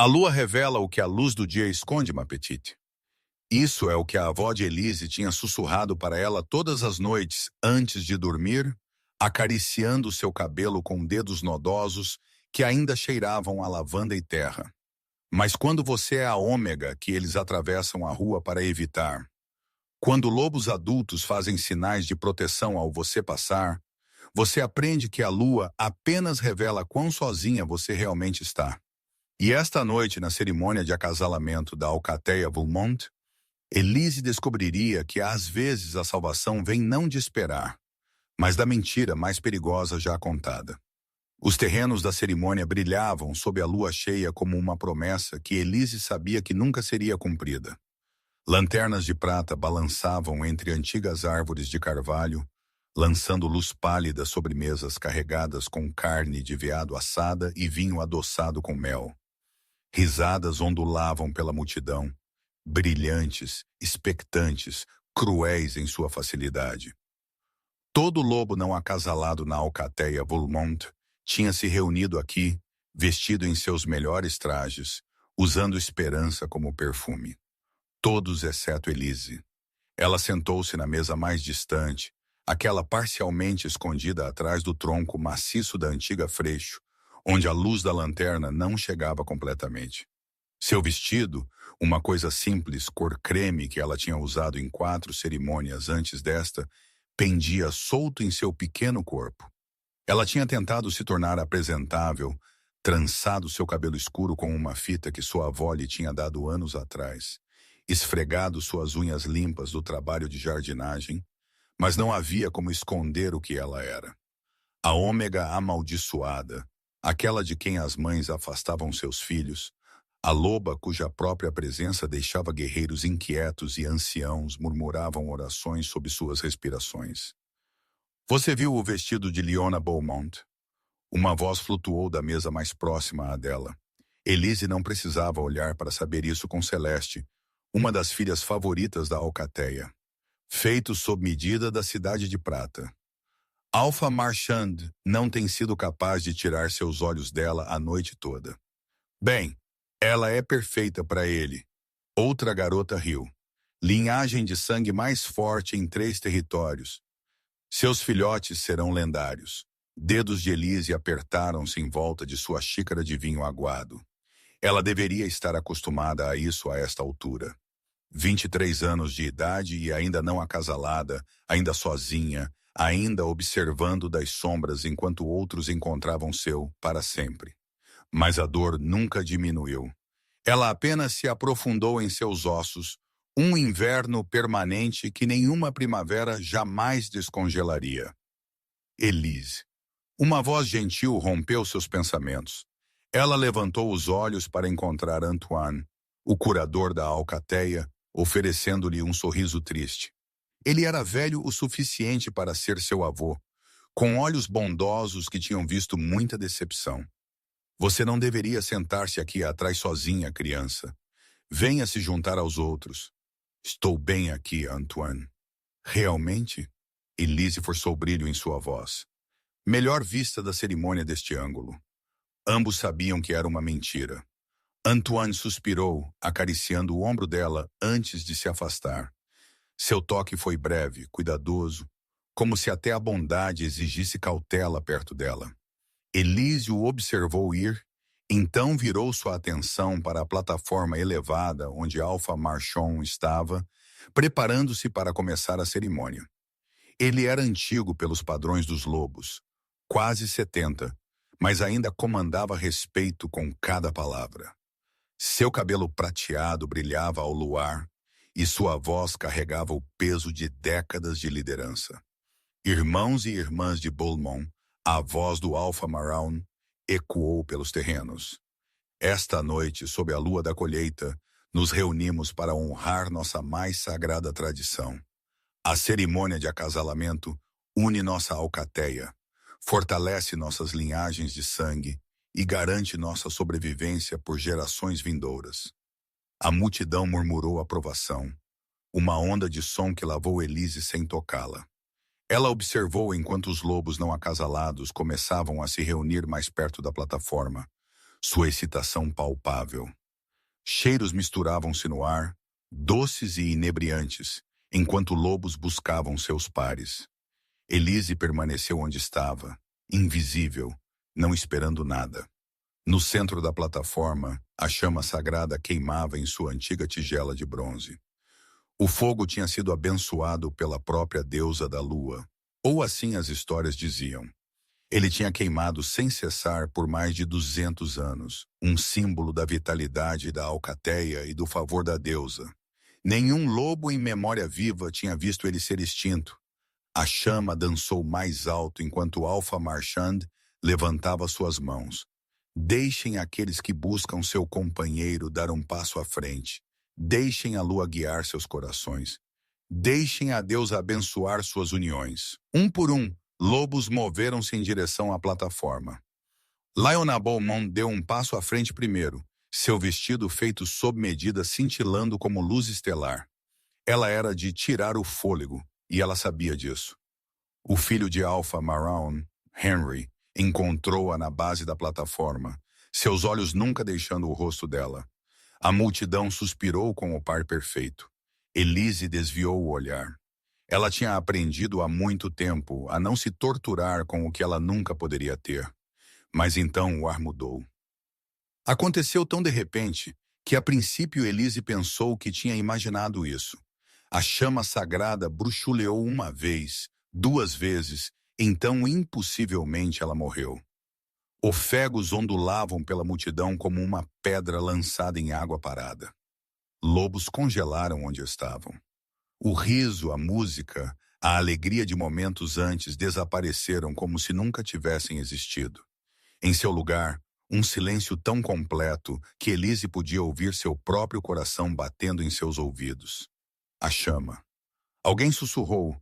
A lua revela o que a luz do dia esconde, ma petite. Isso é o que a avó de Elise tinha sussurrado para ela todas as noites antes de dormir, acariciando seu cabelo com dedos nodosos que ainda cheiravam a lavanda e terra. Mas quando você é a ômega que eles atravessam a rua para evitar, quando lobos adultos fazem sinais de proteção ao você passar, você aprende que a lua apenas revela quão sozinha você realmente está. E esta noite, na cerimônia de acasalamento da Alcateia Volmont, Elise descobriria que às vezes a salvação vem não de esperar, mas da mentira mais perigosa já contada. Os terrenos da cerimônia brilhavam sob a lua cheia como uma promessa que Elise sabia que nunca seria cumprida. Lanternas de prata balançavam entre antigas árvores de carvalho, lançando luz pálida sobre mesas carregadas com carne de veado assada e vinho adoçado com mel. Risadas ondulavam pela multidão, brilhantes, expectantes, cruéis em sua facilidade. Todo lobo não acasalado na Alcateia Volmont tinha se reunido aqui, vestido em seus melhores trajes, usando esperança como perfume. Todos exceto Elise. Ela sentou-se na mesa mais distante, aquela parcialmente escondida atrás do tronco maciço da antiga freixo, onde a luz da lanterna não chegava completamente. Seu vestido, uma coisa simples, cor creme que ela tinha usado em 4 cerimônias antes desta, pendia solto em seu pequeno corpo. Ela tinha tentado se tornar apresentável, trançado seu cabelo escuro com uma fita que sua avó lhe tinha dado anos atrás, esfregado suas unhas limpas do trabalho de jardinagem, mas não havia como esconder o que ela era. A ômega amaldiçoada, aquela de quem as mães afastavam seus filhos, a loba cuja própria presença deixava guerreiros inquietos e anciãos murmuravam orações sob suas respirações. Você viu o vestido de Leona Beaumont? Uma voz flutuou da mesa mais próxima à dela. Elise não precisava olhar para saber isso com Celeste, uma das filhas favoritas da Alcateia. Feito sob medida da Cidade de Prata. Alpha Marchand não tem sido capaz de tirar seus olhos dela a noite toda. Bem, ela é perfeita para ele. Outra garota riu. Linhagem de sangue mais forte em 3 territórios. Seus filhotes serão lendários. Dedos de Elise apertaram-se em volta de sua xícara de vinho aguado. Ela deveria estar acostumada a isso a esta altura. 23 anos de idade e ainda não acasalada, ainda sozinha, ainda observando das sombras enquanto outros encontravam seu para sempre. Mas a dor nunca diminuiu. Ela apenas se aprofundou em seus ossos, um inverno permanente que nenhuma primavera jamais descongelaria. Elise. Uma voz gentil rompeu seus pensamentos. Ela levantou os olhos para encontrar Antoine, o curador da Alcateia, oferecendo-lhe um sorriso triste. Ele era velho o suficiente para ser seu avô, com olhos bondosos que tinham visto muita decepção. Você não deveria sentar-se aqui atrás sozinha, criança. Venha se juntar aos outros. Estou bem aqui, Antoine. Realmente? Elise forçou brilho em sua voz. Melhor vista da cerimônia deste ângulo. Ambos sabiam que era uma mentira. Antoine suspirou, acariciando o ombro dela antes de se afastar. Seu toque foi breve, cuidadoso, como se até a bondade exigisse cautela perto dela. Elise o observou ir, então virou sua atenção para a plataforma elevada onde Alpha Marchand estava, preparando-se para começar a cerimônia. Ele era antigo pelos padrões dos lobos, quase 70, mas ainda comandava respeito com cada palavra. Seu cabelo prateado brilhava ao luar e sua voz carregava o peso de décadas de liderança. Irmãos e irmãs de Beaumont, a voz do Alpha Marchand ecoou pelos terrenos. Esta noite, sob a lua da colheita, nos reunimos para honrar nossa mais sagrada tradição. A cerimônia de acasalamento une nossa alcateia, fortalece nossas linhagens de sangue e garante nossa sobrevivência por gerações vindouras. A multidão murmurou aprovação, uma onda de som que lavou Elise sem tocá-la. Ela observou enquanto os lobos não acasalados começavam a se reunir mais perto da plataforma, sua excitação palpável. Cheiros misturavam-se no ar, doces e inebriantes, enquanto lobos buscavam seus pares. Elise permaneceu onde estava, invisível, não esperando nada. No centro da plataforma, a chama sagrada queimava em sua antiga tigela de bronze. O fogo tinha sido abençoado pela própria deusa da lua, ou assim as histórias diziam. Ele tinha queimado sem cessar por mais de 200 anos, um símbolo da vitalidade da alcateia e do favor da deusa. Nenhum lobo em memória viva tinha visto ele ser extinto. A chama dançou mais alto enquanto Alpha Marchand levantava suas mãos. Deixem aqueles que buscam seu companheiro dar um passo à frente. Deixem a lua guiar seus corações. Deixem a deusa abençoar suas uniões. Um por um, lobos moveram-se em direção à plataforma. Lionel Beaumont deu um passo à frente primeiro, seu vestido feito sob medida cintilando como luz estelar. Ela era de tirar o fôlego, e ela sabia disso. O filho de Alpha Maroon, Henry, encontrou-a na base da plataforma, seus olhos nunca deixando o rosto dela. A multidão suspirou com o par perfeito. Elise desviou o olhar. Ela tinha aprendido há muito tempo a não se torturar com o que ela nunca poderia ter. Mas então o ar mudou. Aconteceu tão de repente que a princípio Elise pensou que tinha imaginado isso. A chama sagrada bruxuleou uma vez, 2 vezes, então impossivelmente ela morreu. Ofegos ondulavam pela multidão como uma pedra lançada em água parada. Lobos congelaram onde estavam. O riso, a música, a alegria de momentos antes desapareceram como se nunca tivessem existido. Em seu lugar, um silêncio tão completo que Elise podia ouvir seu próprio coração batendo em seus ouvidos. A chama. Alguém sussurrou.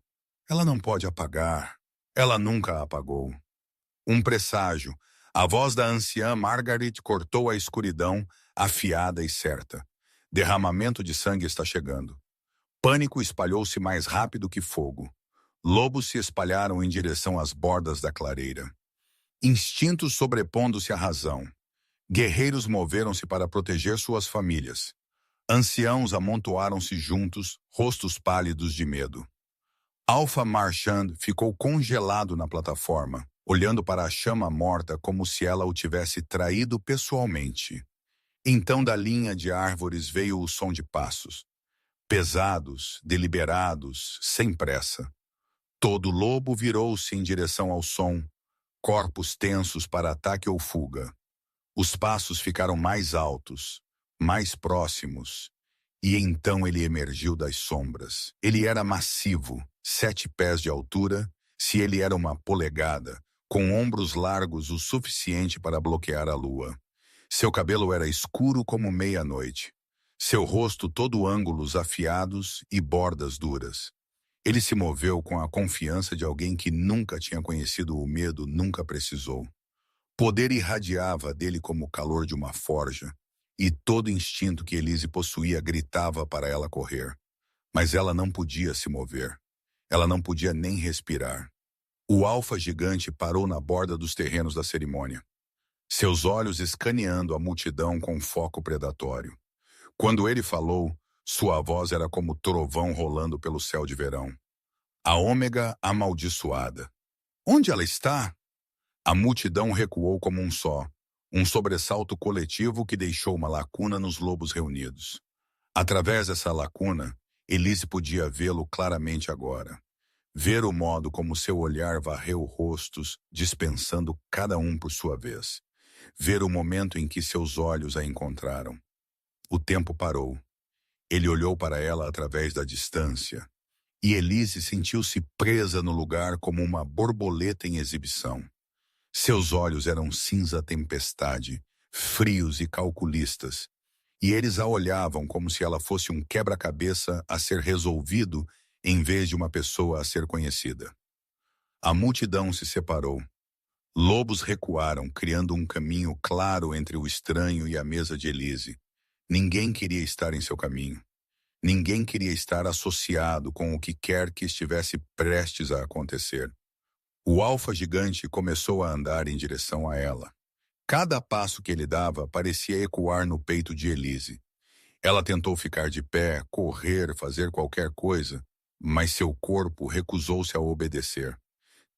Ela não pode apagar. Ela nunca a apagou. Um presságio. A voz da anciã Margaret cortou a escuridão, afiada e certa. Derramamento de sangue está chegando. Pânico espalhou-se mais rápido que fogo. Lobos se espalharam em direção às bordas da clareira. Instintos sobrepondo-se à razão. Guerreiros moveram-se para proteger suas famílias. Anciãos amontoaram-se juntos, rostos pálidos de medo. Alpha Marchand ficou congelado na plataforma, olhando para a chama morta como se ela o tivesse traído pessoalmente. Então da linha de árvores veio o som de passos. Pesados, deliberados, sem pressa. Todo lobo virou-se em direção ao som, corpos tensos para ataque ou fuga. Os passos ficaram mais altos, mais próximos, e então ele emergiu das sombras. Ele era massivo, 7 pés de altura, se ele era uma polegada, com ombros largos o suficiente para bloquear a lua. Seu cabelo era escuro como meia-noite. Seu rosto todo ângulos afiados e bordas duras. Ele se moveu com a confiança de alguém que nunca tinha conhecido o medo, nunca precisou. Poder irradiava dele como o calor de uma forja, e todo instinto que Elise possuía gritava para ela correr. Mas ela não podia se mover. Ela não podia nem respirar. O alfa gigante parou na borda dos terrenos da cerimônia, seus olhos escaneando a multidão com foco predatório. Quando ele falou, sua voz era como trovão rolando pelo céu de verão. A Ômega amaldiçoada. Onde ela está? A multidão recuou como um só, um sobressalto coletivo que deixou uma lacuna nos lobos reunidos. Através dessa lacuna, Elise podia vê-lo claramente agora. Ver o modo como seu olhar varreu rostos, dispensando cada um por sua vez. Ver o momento em que seus olhos a encontraram. O tempo parou. Ele olhou para ela através da distância, e Elise sentiu-se presa no lugar como uma borboleta em exibição. Seus olhos eram cinza tempestade, frios e calculistas, e eles a olhavam como se ela fosse um quebra-cabeça a ser resolvido em vez de uma pessoa a ser conhecida. A multidão se separou. Lobos recuaram, criando um caminho claro entre o estranho e a mesa de Elise. Ninguém queria estar em seu caminho. Ninguém queria estar associado com o que quer que estivesse prestes a acontecer. O alfa gigante começou a andar em direção a ela. Cada passo que ele dava parecia ecoar no peito de Elise. Ela tentou ficar de pé, correr, fazer qualquer coisa, mas seu corpo recusou-se a obedecer.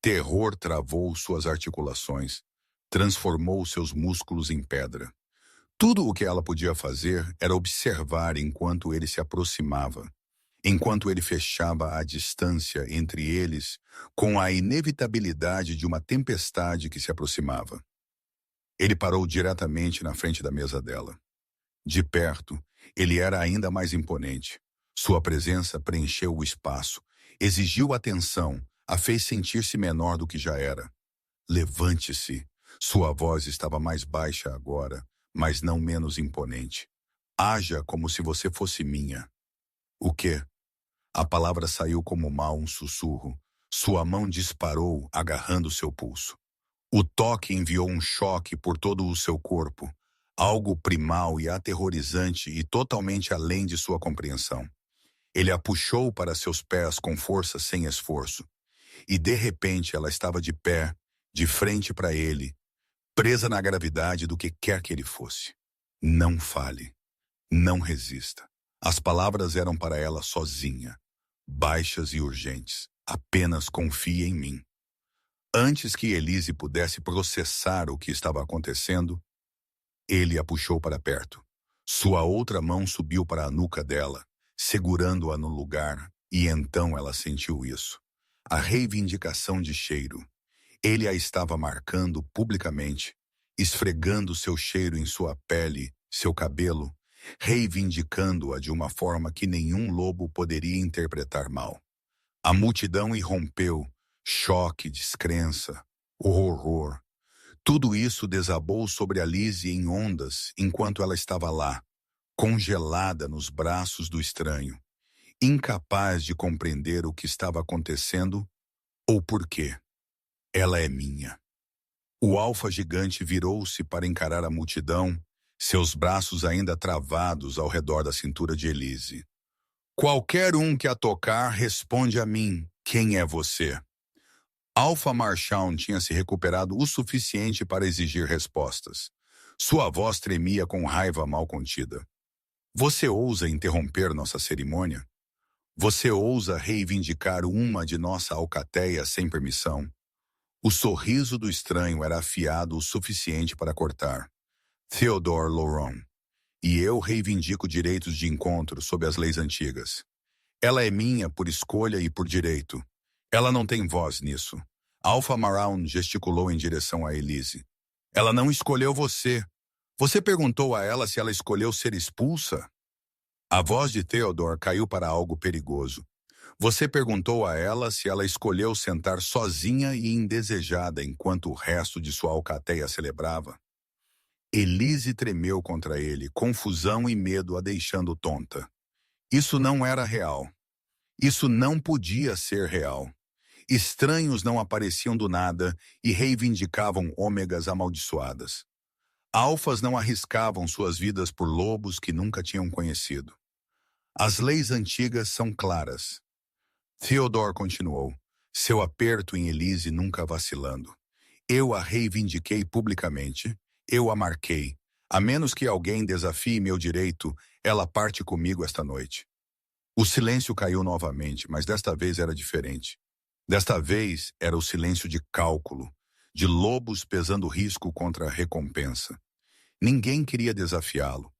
Terror travou suas articulações, transformou seus músculos em pedra. Tudo o que ela podia fazer era observar enquanto ele se aproximava, enquanto ele fechava a distância entre eles com a inevitabilidade de uma tempestade que se aproximava. Ele parou diretamente na frente da mesa dela. De perto, ele era ainda mais imponente. Sua presença preencheu o espaço, exigiu atenção, a fez sentir-se menor do que já era. Levante-se. Sua voz estava mais baixa agora, mas não menos imponente. Haja como se você fosse minha. O quê? A palavra saiu como mal um sussurro. Sua mão disparou, agarrando seu pulso. O toque enviou um choque por todo o seu corpo, algo primal e aterrorizante e totalmente além de sua compreensão. Ele a puxou para seus pés com força sem esforço. E de repente ela estava de pé, de frente para ele, presa na gravidade do que quer que ele fosse. Não fale. Não resista. As palavras eram para ela sozinha, baixas e urgentes. Apenas confie em mim. Antes que Elise pudesse processar o que estava acontecendo, ele a puxou para perto. Sua outra mão subiu para a nuca dela, segurando-a no lugar, e então ela sentiu isso. A reivindicação de cheiro. Ele a estava marcando publicamente, esfregando seu cheiro em sua pele, seu cabelo, reivindicando-a de uma forma que nenhum lobo poderia interpretar mal. A multidão irrompeu, choque, descrença, horror. Tudo isso desabou sobre a Lizzie em ondas enquanto ela estava lá, congelada nos braços do estranho, incapaz de compreender o que estava acontecendo ou por quê. Ela é minha. O alfa gigante virou-se para encarar a multidão, seus braços ainda travados ao redor da cintura de Elise. Qualquer um que a tocar responde a mim, quem é você? Alpha Marchand tinha se recuperado o suficiente para exigir respostas. Sua voz tremia com raiva mal contida. Você ousa interromper nossa cerimônia? Você ousa reivindicar uma de nossa alcateia sem permissão? O sorriso do estranho era afiado o suficiente para cortar. Theodore Laurent. E eu reivindico direitos de encontro sob as leis antigas. Ela é minha por escolha e por direito. Ela não tem voz nisso. Alpha Marchand gesticulou em direção a Elise. Ela não escolheu você. Você perguntou a ela se ela escolheu ser expulsa? A voz de Theodore caiu para algo perigoso. Você perguntou a ela se ela escolheu sentar sozinha e indesejada enquanto o resto de sua alcateia celebrava? Elise tremeu contra ele, confusão e medo a deixando tonta. Isso não era real. Isso não podia ser real. Estranhos não apareciam do nada e reivindicavam ômegas amaldiçoadas. Alfas não arriscavam suas vidas por lobos que nunca tinham conhecido. As leis antigas são claras. Theodore continuou, seu aperto em Elise nunca vacilando. Eu a reivindiquei publicamente, eu a marquei. A menos que alguém desafie meu direito, ela parte comigo esta noite. O silêncio caiu novamente, mas desta vez era diferente. Desta vez era o silêncio de cálculo, de lobos pesando risco contra a recompensa. Ninguém queria desafiá-lo.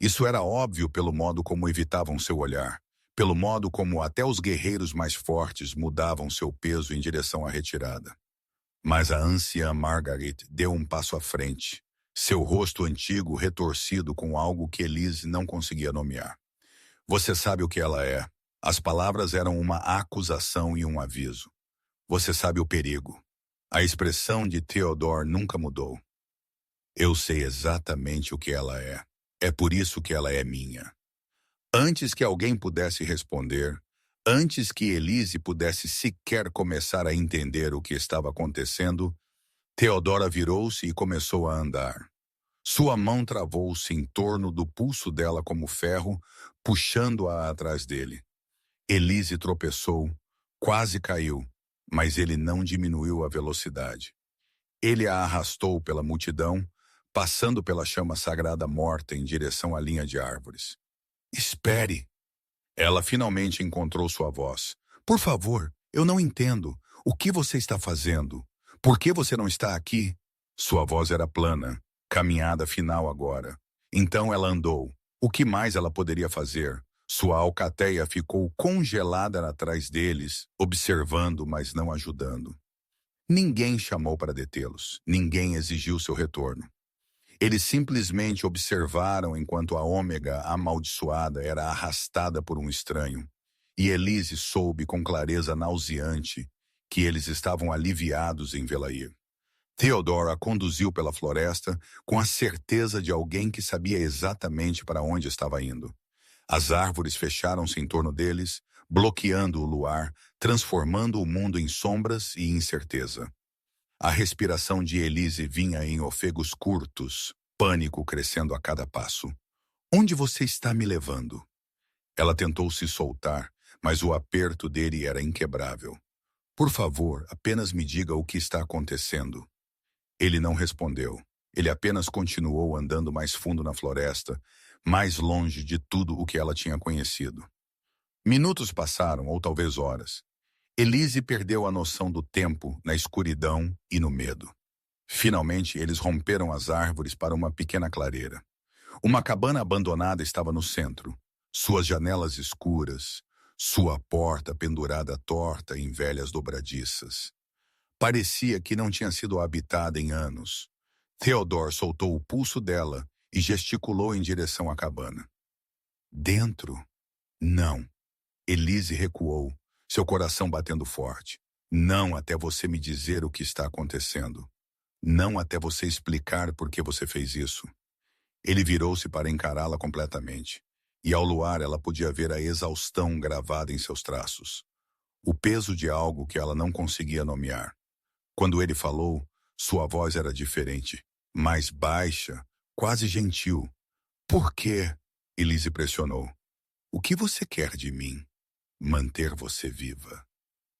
Isso era óbvio pelo modo como evitavam seu olhar, pelo modo como até os guerreiros mais fortes mudavam seu peso em direção à retirada. Mas a anciã Margaret deu um passo à frente, seu rosto antigo retorcido com algo que Elise não conseguia nomear. Você sabe o que ela é. As palavras eram uma acusação e um aviso. Você sabe o perigo. A expressão de Theodore nunca mudou. Eu sei exatamente o que ela é. É por isso que ela é minha. Antes que alguém pudesse responder, antes que Elise pudesse sequer começar a entender o que estava acontecendo, Theodora virou-se e começou a andar. Sua mão travou-se em torno do pulso dela como ferro, puxando-a atrás dele. Elise tropeçou, quase caiu, mas ele não diminuiu a velocidade. Ele a arrastou pela multidão, passando pela chama sagrada morta em direção à linha de árvores. Espere! Ela finalmente encontrou sua voz. Por favor, eu não entendo. O que você está fazendo? Por que você não está aqui? Sua voz era plana. Caminhada final agora. Então ela andou. O que mais ela poderia fazer? Sua alcateia ficou congelada atrás deles, observando, mas não ajudando. Ninguém chamou para detê-los. Ninguém exigiu seu retorno. Eles simplesmente observaram enquanto a Ômega amaldiçoada era arrastada por um estranho. E Elise soube com clareza nauseante que eles estavam aliviados em vê-la ir. Theodore a conduziu pela floresta com a certeza de alguém que sabia exatamente para onde estava indo. As árvores fecharam-se em torno deles, bloqueando o luar, transformando o mundo em sombras e incerteza. A respiração de Elise vinha em ofegos curtos, pânico crescendo a cada passo. Onde você está me levando? Ela tentou se soltar, mas o aperto dele era inquebrável. Por favor, apenas me diga o que está acontecendo. Ele não respondeu. Ele apenas continuou andando mais fundo na floresta, mais longe de tudo o que ela tinha conhecido. Minutos passaram, ou talvez horas. Elise perdeu a noção do tempo na escuridão e no medo. Finalmente, eles romperam as árvores para uma pequena clareira. Uma cabana abandonada estava no centro, suas janelas escuras, sua porta pendurada torta em velhas dobradiças. Parecia que não tinha sido habitada em anos. Theodore soltou o pulso dela e gesticulou em direção à cabana. Dentro? Não. Elise recuou, seu coração batendo forte. Não até você me dizer o que está acontecendo. Não até você explicar por que você fez isso. Ele virou-se para encará-la completamente. E ao luar ela podia ver a exaustão gravada em seus traços. O peso de algo que ela não conseguia nomear. Quando ele falou, sua voz era diferente, mais baixa, quase gentil. Por quê? Elise pressionou. O que você quer de mim? Manter você viva.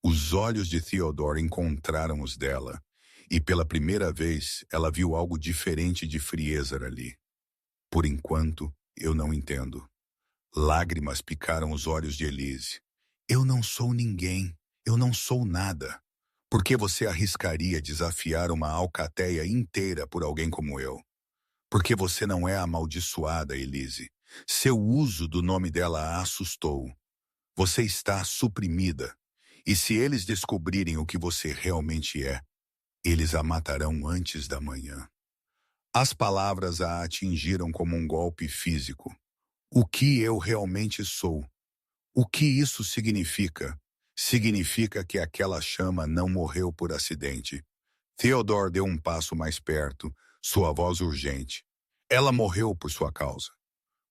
Os olhos de Theodore encontraram os dela, e pela primeira vez ela viu algo diferente de frieza ali. Por enquanto, eu não entendo. Lágrimas picaram os olhos de Elise. Eu não sou ninguém. Eu não sou nada. Por que você arriscaria desafiar uma alcateia inteira por alguém como eu? Porque você não é amaldiçoada, Elise. Seu uso do nome dela a assustou. Você está suprimida. E se eles descobrirem o que você realmente é, eles a matarão antes da manhã. As palavras a atingiram como um golpe físico. O que eu realmente sou? O que isso significa? Significa que aquela chama não morreu por acidente. Theodore deu um passo mais perto, sua voz urgente. Ela morreu por sua causa.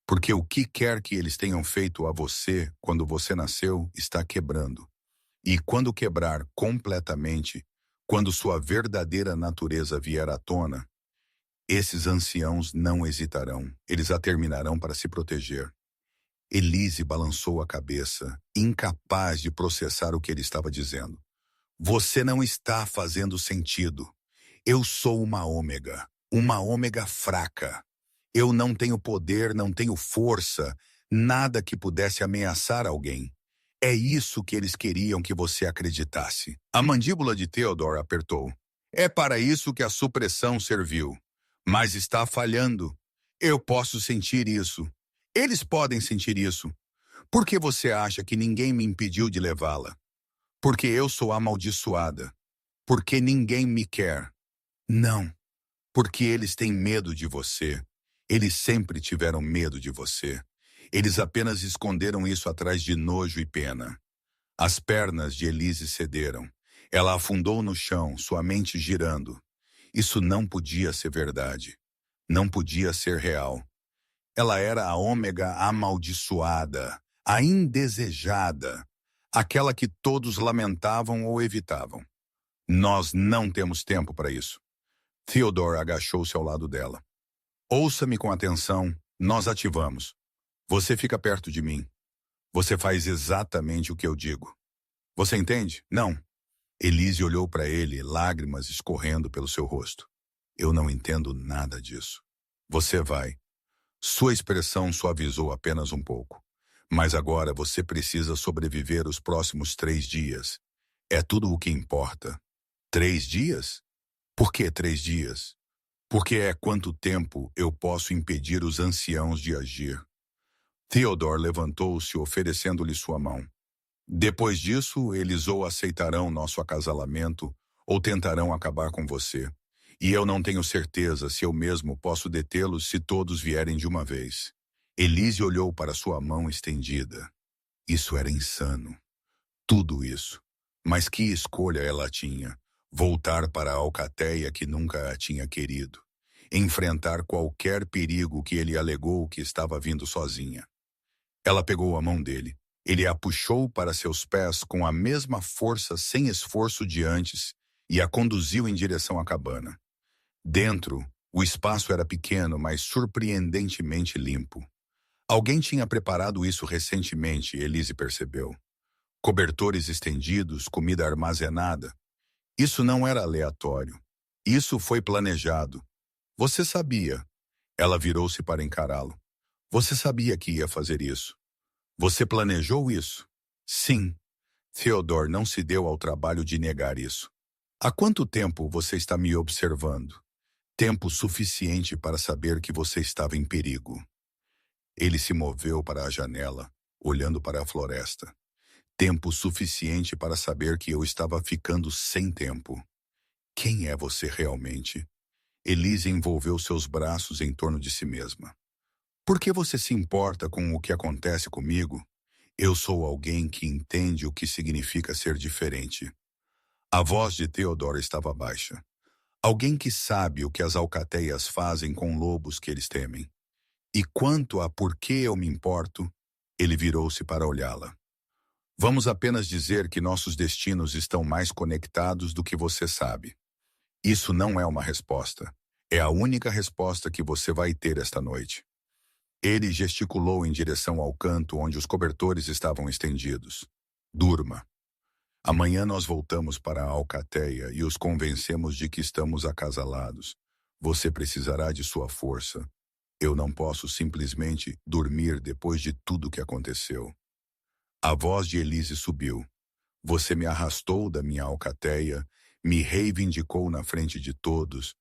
Porque o que quer que eles tenham feito a você quando você nasceu está quebrando. E quando quebrar completamente, quando sua verdadeira natureza vier à tona, esses anciãos não hesitarão, eles a terminarão para se proteger. Elise balançou a cabeça, incapaz de processar o que ele estava dizendo. Você não está fazendo sentido. Eu sou uma ômega fraca. Eu não tenho poder, não tenho força, nada que pudesse ameaçar alguém. É isso que eles queriam que você acreditasse. A mandíbula de Theodore apertou. É para isso que a supressão serviu. Mas está falhando. Eu posso sentir isso. Eles podem sentir isso. Por que você acha que ninguém me impediu de levá-la? Porque eu sou amaldiçoada. Porque ninguém me quer. Não. Porque eles têm medo de você. Eles sempre tiveram medo de você. Eles apenas esconderam isso atrás de nojo e pena. As pernas de Elise cederam. Ela afundou no chão, sua mente girando. Isso não podia ser verdade. Não podia ser real. Ela era a ômega amaldiçoada, a indesejada, aquela que todos lamentavam ou evitavam. Nós não temos tempo para isso. Theodore agachou-se ao lado dela. Ouça-me com atenção, nós ativamos. Você fica perto de mim. Você faz exatamente o que eu digo. Você entende? Não. Elise olhou para ele, lágrimas escorrendo pelo seu rosto. Eu não entendo nada disso. Você vai. Sua expressão suavizou apenas um pouco. Mas agora você precisa sobreviver os próximos 3 dias. É tudo o que importa. 3 dias? Por que 3 dias? Porque é quanto tempo eu posso impedir os anciãos de agir. Theodore levantou-se oferecendo-lhe sua mão. Depois disso, eles ou aceitarão nosso acasalamento ou tentarão acabar com você. E eu não tenho certeza se eu mesmo posso detê-los se todos vierem de uma vez. Elise olhou para sua mão estendida. Isso era insano. Tudo isso. Mas que escolha ela tinha? Voltar para a alcateia que nunca a tinha querido. Enfrentar qualquer perigo que ele alegou que estava vindo sozinha. Ela pegou a mão dele. Ele a puxou para seus pés com a mesma força sem esforço de antes e a conduziu em direção à cabana. Dentro, o espaço era pequeno, mas surpreendentemente limpo. Alguém tinha preparado isso recentemente, Elise percebeu. Cobertores estendidos, comida armazenada. Isso não era aleatório. Isso foi planejado. Você sabia. Ela virou-se para encará-lo. Você sabia que ia fazer isso. Você planejou isso? Sim. Theodore não se deu ao trabalho de negar isso. Há quanto tempo você está me observando? Tempo suficiente para saber que você estava em perigo. Ele se moveu para a janela, olhando para a floresta. Tempo suficiente para saber que eu estava ficando sem tempo. Quem é você realmente? Elise envolveu seus braços em torno de si mesma. Por que você se importa com o que acontece comigo? Eu sou alguém que entende o que significa ser diferente. A voz de Theodore estava baixa. Alguém que sabe o que as alcateias fazem com lobos que eles temem. E quanto a por que eu me importo, ele virou-se para olhá-la. Vamos apenas dizer que nossos destinos estão mais conectados do que você sabe. Isso não é uma resposta. É a única resposta que você vai ter esta noite. Ele gesticulou em direção ao canto onde os cobertores estavam estendidos. Durma. Amanhã nós voltamos para a alcateia e os convencemos de que estamos acasalados. Você precisará de sua força. Eu não posso simplesmente dormir depois de tudo que aconteceu. A voz de Elise subiu. Você me arrastou da minha alcateia, me reivindicou na frente de todos,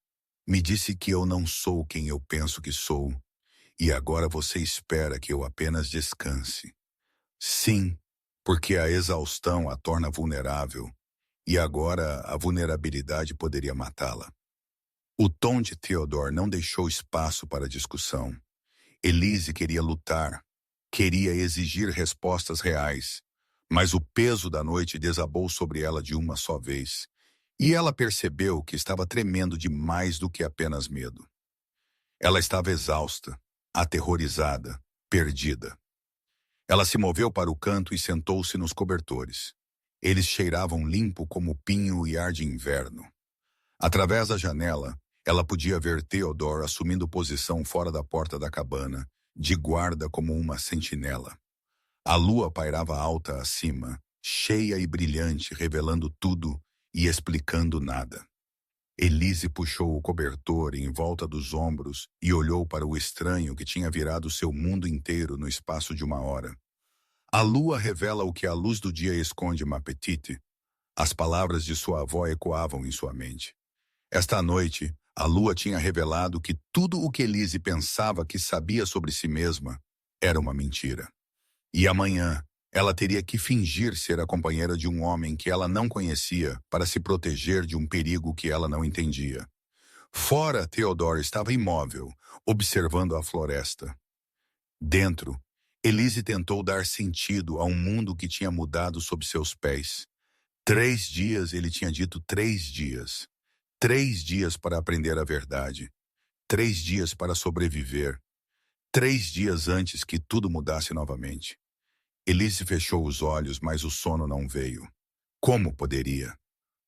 me disse que eu não sou quem eu penso que sou, e agora você espera que eu apenas descanse. Sim, porque a exaustão a torna vulnerável, e agora a vulnerabilidade poderia matá-la. O tom de Theodore não deixou espaço para discussão. Elise queria lutar, queria exigir respostas reais, mas o peso da noite desabou sobre ela de uma só vez, e ela percebeu que estava tremendo de mais do que apenas medo. Ela estava exausta, aterrorizada, perdida. Ela se moveu para o canto e sentou-se nos cobertores. Eles cheiravam limpo como pinho e ar de inverno. Através da janela, ela podia ver Theodore assumindo posição fora da porta da cabana, de guarda como uma sentinela. A lua pairava alta acima, cheia e brilhante, revelando tudo e explicando nada. Elise puxou o cobertor em volta dos ombros e olhou para o estranho que tinha virado seu mundo inteiro no espaço de uma hora. A lua revela o que a luz do dia esconde, ma petite. As palavras de sua avó ecoavam em sua mente. Esta noite, a lua tinha revelado que tudo o que Elise pensava que sabia sobre si mesma era uma mentira. E amanhã, ela teria que fingir ser a companheira de um homem que ela não conhecia para se proteger de um perigo que ela não entendia. Fora, Theodore estava imóvel, observando a floresta. Dentro, Elise tentou dar sentido a um mundo que tinha mudado sob seus pés. 3 dias, ele tinha dito 3 dias. 3 dias para aprender a verdade. 3 dias para sobreviver. 3 dias antes que tudo mudasse novamente. Elise fechou os olhos, mas o sono não veio. Como poderia?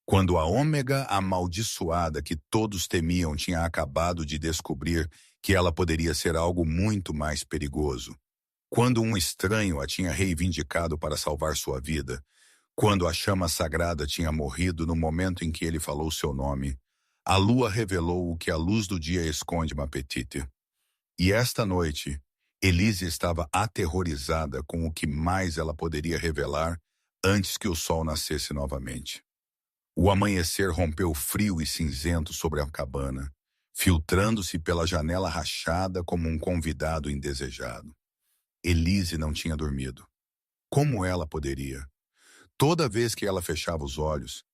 Quando a ômega amaldiçoada que todos temiam tinha acabado de descobrir que ela poderia ser algo muito mais perigoso. Quando um estranho a tinha reivindicado para salvar sua vida. Quando a chama sagrada tinha morrido no momento em que ele falou seu nome. A lua revelou o que a luz do dia esconde, ma petite. E esta noite, Elise estava aterrorizada com o que mais ela poderia revelar antes que o sol nascesse novamente. O amanhecer rompeu frio e cinzento sobre a cabana, filtrando-se pela janela rachada como um convidado indesejado. Elise não tinha dormido. Como ela poderia? Toda vez que ela fechava os olhos,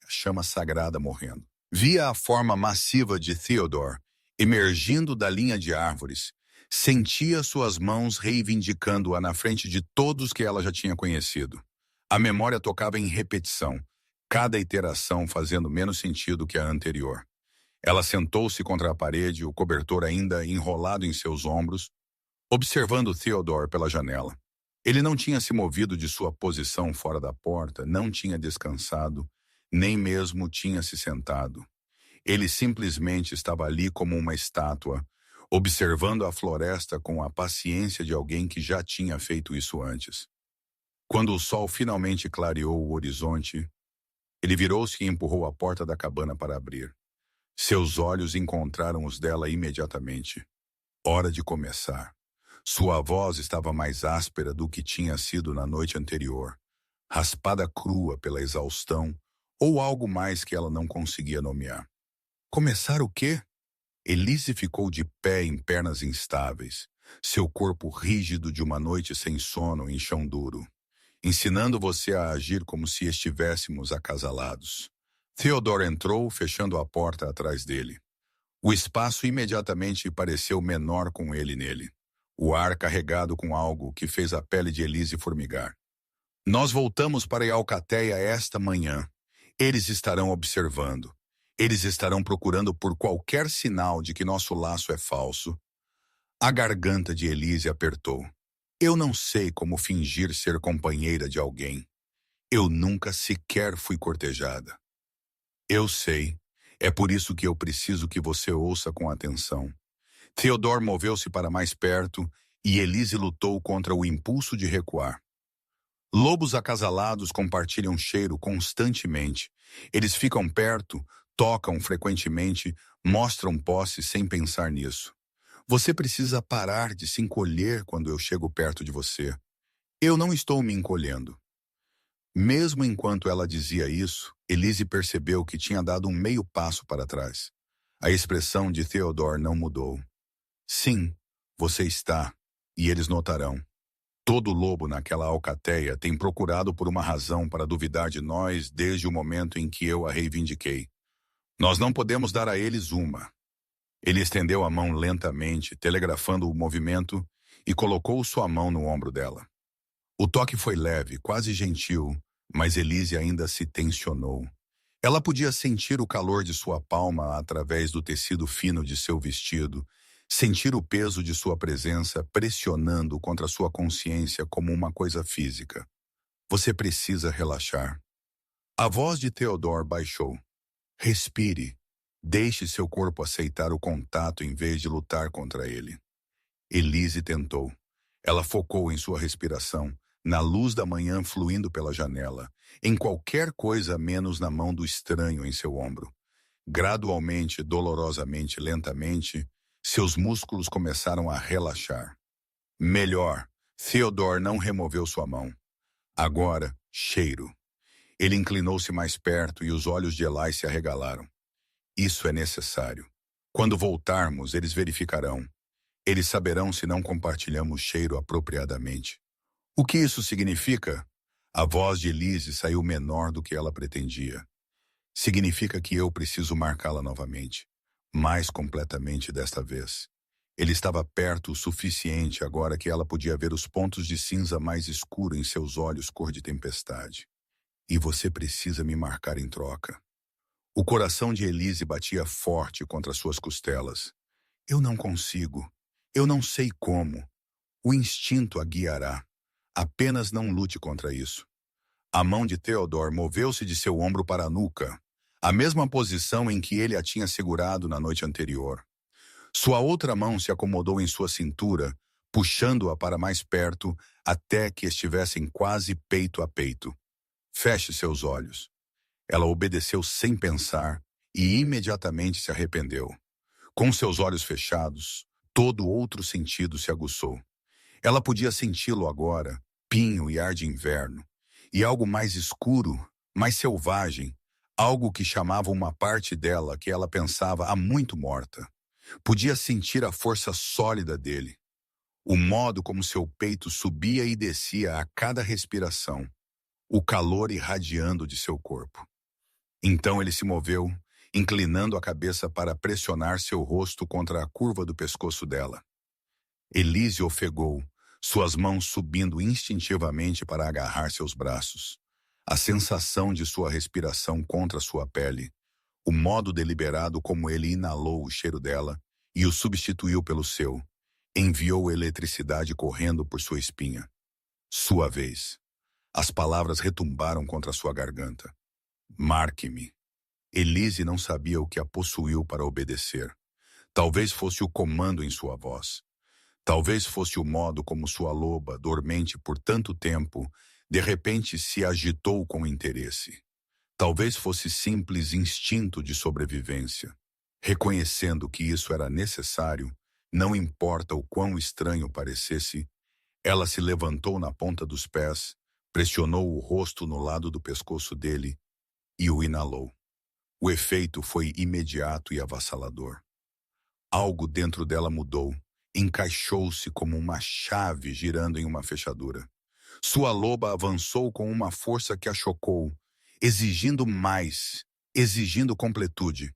a chama sagrada morrendo. Via a forma massiva de Theodore emergindo da linha de árvores. Sentia suas mãos reivindicando-a na frente de todos que ela já tinha conhecido. A memória tocava em repetição, cada iteração fazendo menos sentido que a anterior. Ela sentou-se contra a parede, o cobertor ainda enrolado em seus ombros, observando Theodore pela janela. Ele não tinha se movido de sua posição fora da porta, não tinha descansado, nem mesmo tinha se sentado. Ele simplesmente estava ali como uma estátua, observando a floresta com a paciência de alguém que já tinha feito isso antes. Quando o sol finalmente clareou o horizonte, ele virou-se e empurrou a porta da cabana para abrir. Seus olhos encontraram os dela imediatamente. Hora de começar. Sua voz estava mais áspera do que tinha sido na noite anterior, raspada crua pela exaustão ou algo mais que ela não conseguia nomear. Começar o quê? Elise ficou de pé em pernas instáveis, seu corpo rígido de uma noite sem sono em chão duro, ensinando você a agir como se estivéssemos acasalados. Theodore entrou, fechando a porta atrás dele. O espaço imediatamente pareceu menor com ele nele, o ar carregado com algo que fez a pele de Elise formigar. Nós voltamos para a Alcateia esta manhã. Eles estarão observando. Eles estarão procurando por qualquer sinal de que nosso laço é falso. A garganta de Elise apertou. Eu não sei como fingir ser companheira de alguém. Eu nunca sequer fui cortejada. Eu sei. É por isso que eu preciso que você ouça com atenção. Theodore moveu-se para mais perto e Elise lutou contra o impulso de recuar. Lobos acasalados compartilham cheiro constantemente. Eles ficam perto, tocam frequentemente, mostram posse sem pensar nisso. Você precisa parar de se encolher quando eu chego perto de você. Eu não estou me encolhendo. Mesmo enquanto ela dizia isso, Elise percebeu que tinha dado um meio passo para trás. A expressão de Theodore não mudou. Sim, você está, e eles notarão. Todo lobo naquela alcateia tem procurado por uma razão para duvidar de nós desde o momento em que eu a reivindiquei. Nós não podemos dar a eles uma. Ele estendeu a mão lentamente, telegrafando o movimento, e colocou sua mão no ombro dela. O toque foi leve, quase gentil, mas Elise ainda se tensionou. Ela podia sentir o calor de sua palma através do tecido fino de seu vestido, sentir o peso de sua presença pressionando contra sua consciência como uma coisa física. Você precisa relaxar. A voz de Theodore baixou. Respire. Deixe seu corpo aceitar o contato em vez de lutar contra ele. Elise tentou. Ela focou em sua respiração, na luz da manhã fluindo pela janela, em qualquer coisa menos na mão do estranho em seu ombro. Gradualmente, dolorosamente, lentamente, seus músculos começaram a relaxar. Melhor, Theodore não removeu sua mão. Agora, cheiro. Ele inclinou-se mais perto e os olhos de Eli se arregalaram. Isso é necessário. Quando voltarmos, eles verificarão. Eles saberão se não compartilhamos cheiro apropriadamente. O que isso significa? A voz de Elise saiu menor do que ela pretendia. Significa que eu preciso marcá-la novamente. Mais completamente desta vez. Ele estava perto o suficiente agora que ela podia ver os pontos de cinza mais escuro em seus olhos cor de tempestade. E você precisa me marcar em troca. O coração de Elise batia forte contra suas costelas. Eu não consigo. Eu não sei como. O instinto a guiará. Apenas não lute contra isso. A mão de Theodore moveu-se de seu ombro para a nuca, a mesma posição em que ele a tinha segurado na noite anterior. Sua outra mão se acomodou em sua cintura, puxando-a para mais perto até que estivessem quase peito a peito. Feche seus olhos. Ela obedeceu sem pensar e imediatamente se arrependeu. Com seus olhos fechados, todo outro sentido se aguçou. Ela podia senti-lo agora, pinho e ar de inverno, e algo mais escuro, mais selvagem, algo que chamava uma parte dela que ela pensava há muito morta. Podia sentir a força sólida dele, o modo como seu peito subia e descia a cada respiração, o calor irradiando de seu corpo. Então ele se moveu, inclinando a cabeça para pressionar seu rosto contra a curva do pescoço dela. Elise ofegou, suas mãos subindo instintivamente para agarrar seus braços. A sensação de sua respiração contra sua pele, o modo deliberado como ele inalou o cheiro dela e o substituiu pelo seu, enviou eletricidade correndo por sua espinha. Sua vez. As palavras retumbaram contra sua garganta. Marque-me. Elise não sabia o que a possuiu para obedecer. Talvez fosse o comando em sua voz. Talvez fosse o modo como sua loba, dormente por tanto tempo, de repente se agitou com interesse. Talvez fosse simples instinto de sobrevivência. Reconhecendo que isso era necessário, não importa o quão estranho parecesse, ela se levantou na ponta dos pés, pressionou o rosto no lado do pescoço dele e o inalou. O efeito foi imediato e avassalador. Algo dentro dela mudou, encaixou-se como uma chave girando em uma fechadura. Sua loba avançou com uma força que a chocou, exigindo mais, exigindo completude.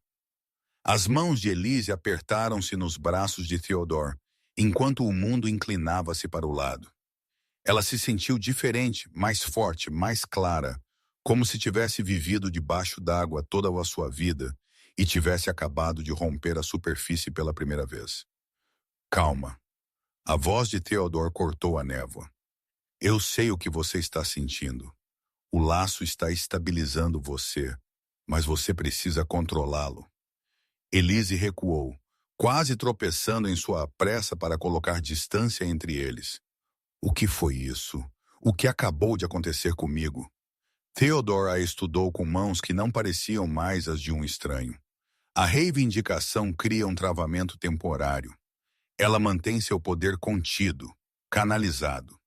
As mãos de Elise apertaram-se nos braços de Theodore, enquanto o mundo inclinava-se para o lado. Ela se sentiu diferente, mais forte, mais clara, como se tivesse vivido debaixo d'água toda a sua vida e tivesse acabado de romper a superfície pela primeira vez. Calma. A voz de Theodore cortou a névoa. Eu sei o que você está sentindo. O laço está estabilizando você, mas você precisa controlá-lo. Elise recuou, quase tropeçando em sua pressa para colocar distância entre eles. O que foi isso? O que acabou de acontecer comigo? Theodore a estudou com mãos que não pareciam mais as de um estranho. A reivindicação cria um travamento temporário. Ela mantém seu poder contido, canalizado.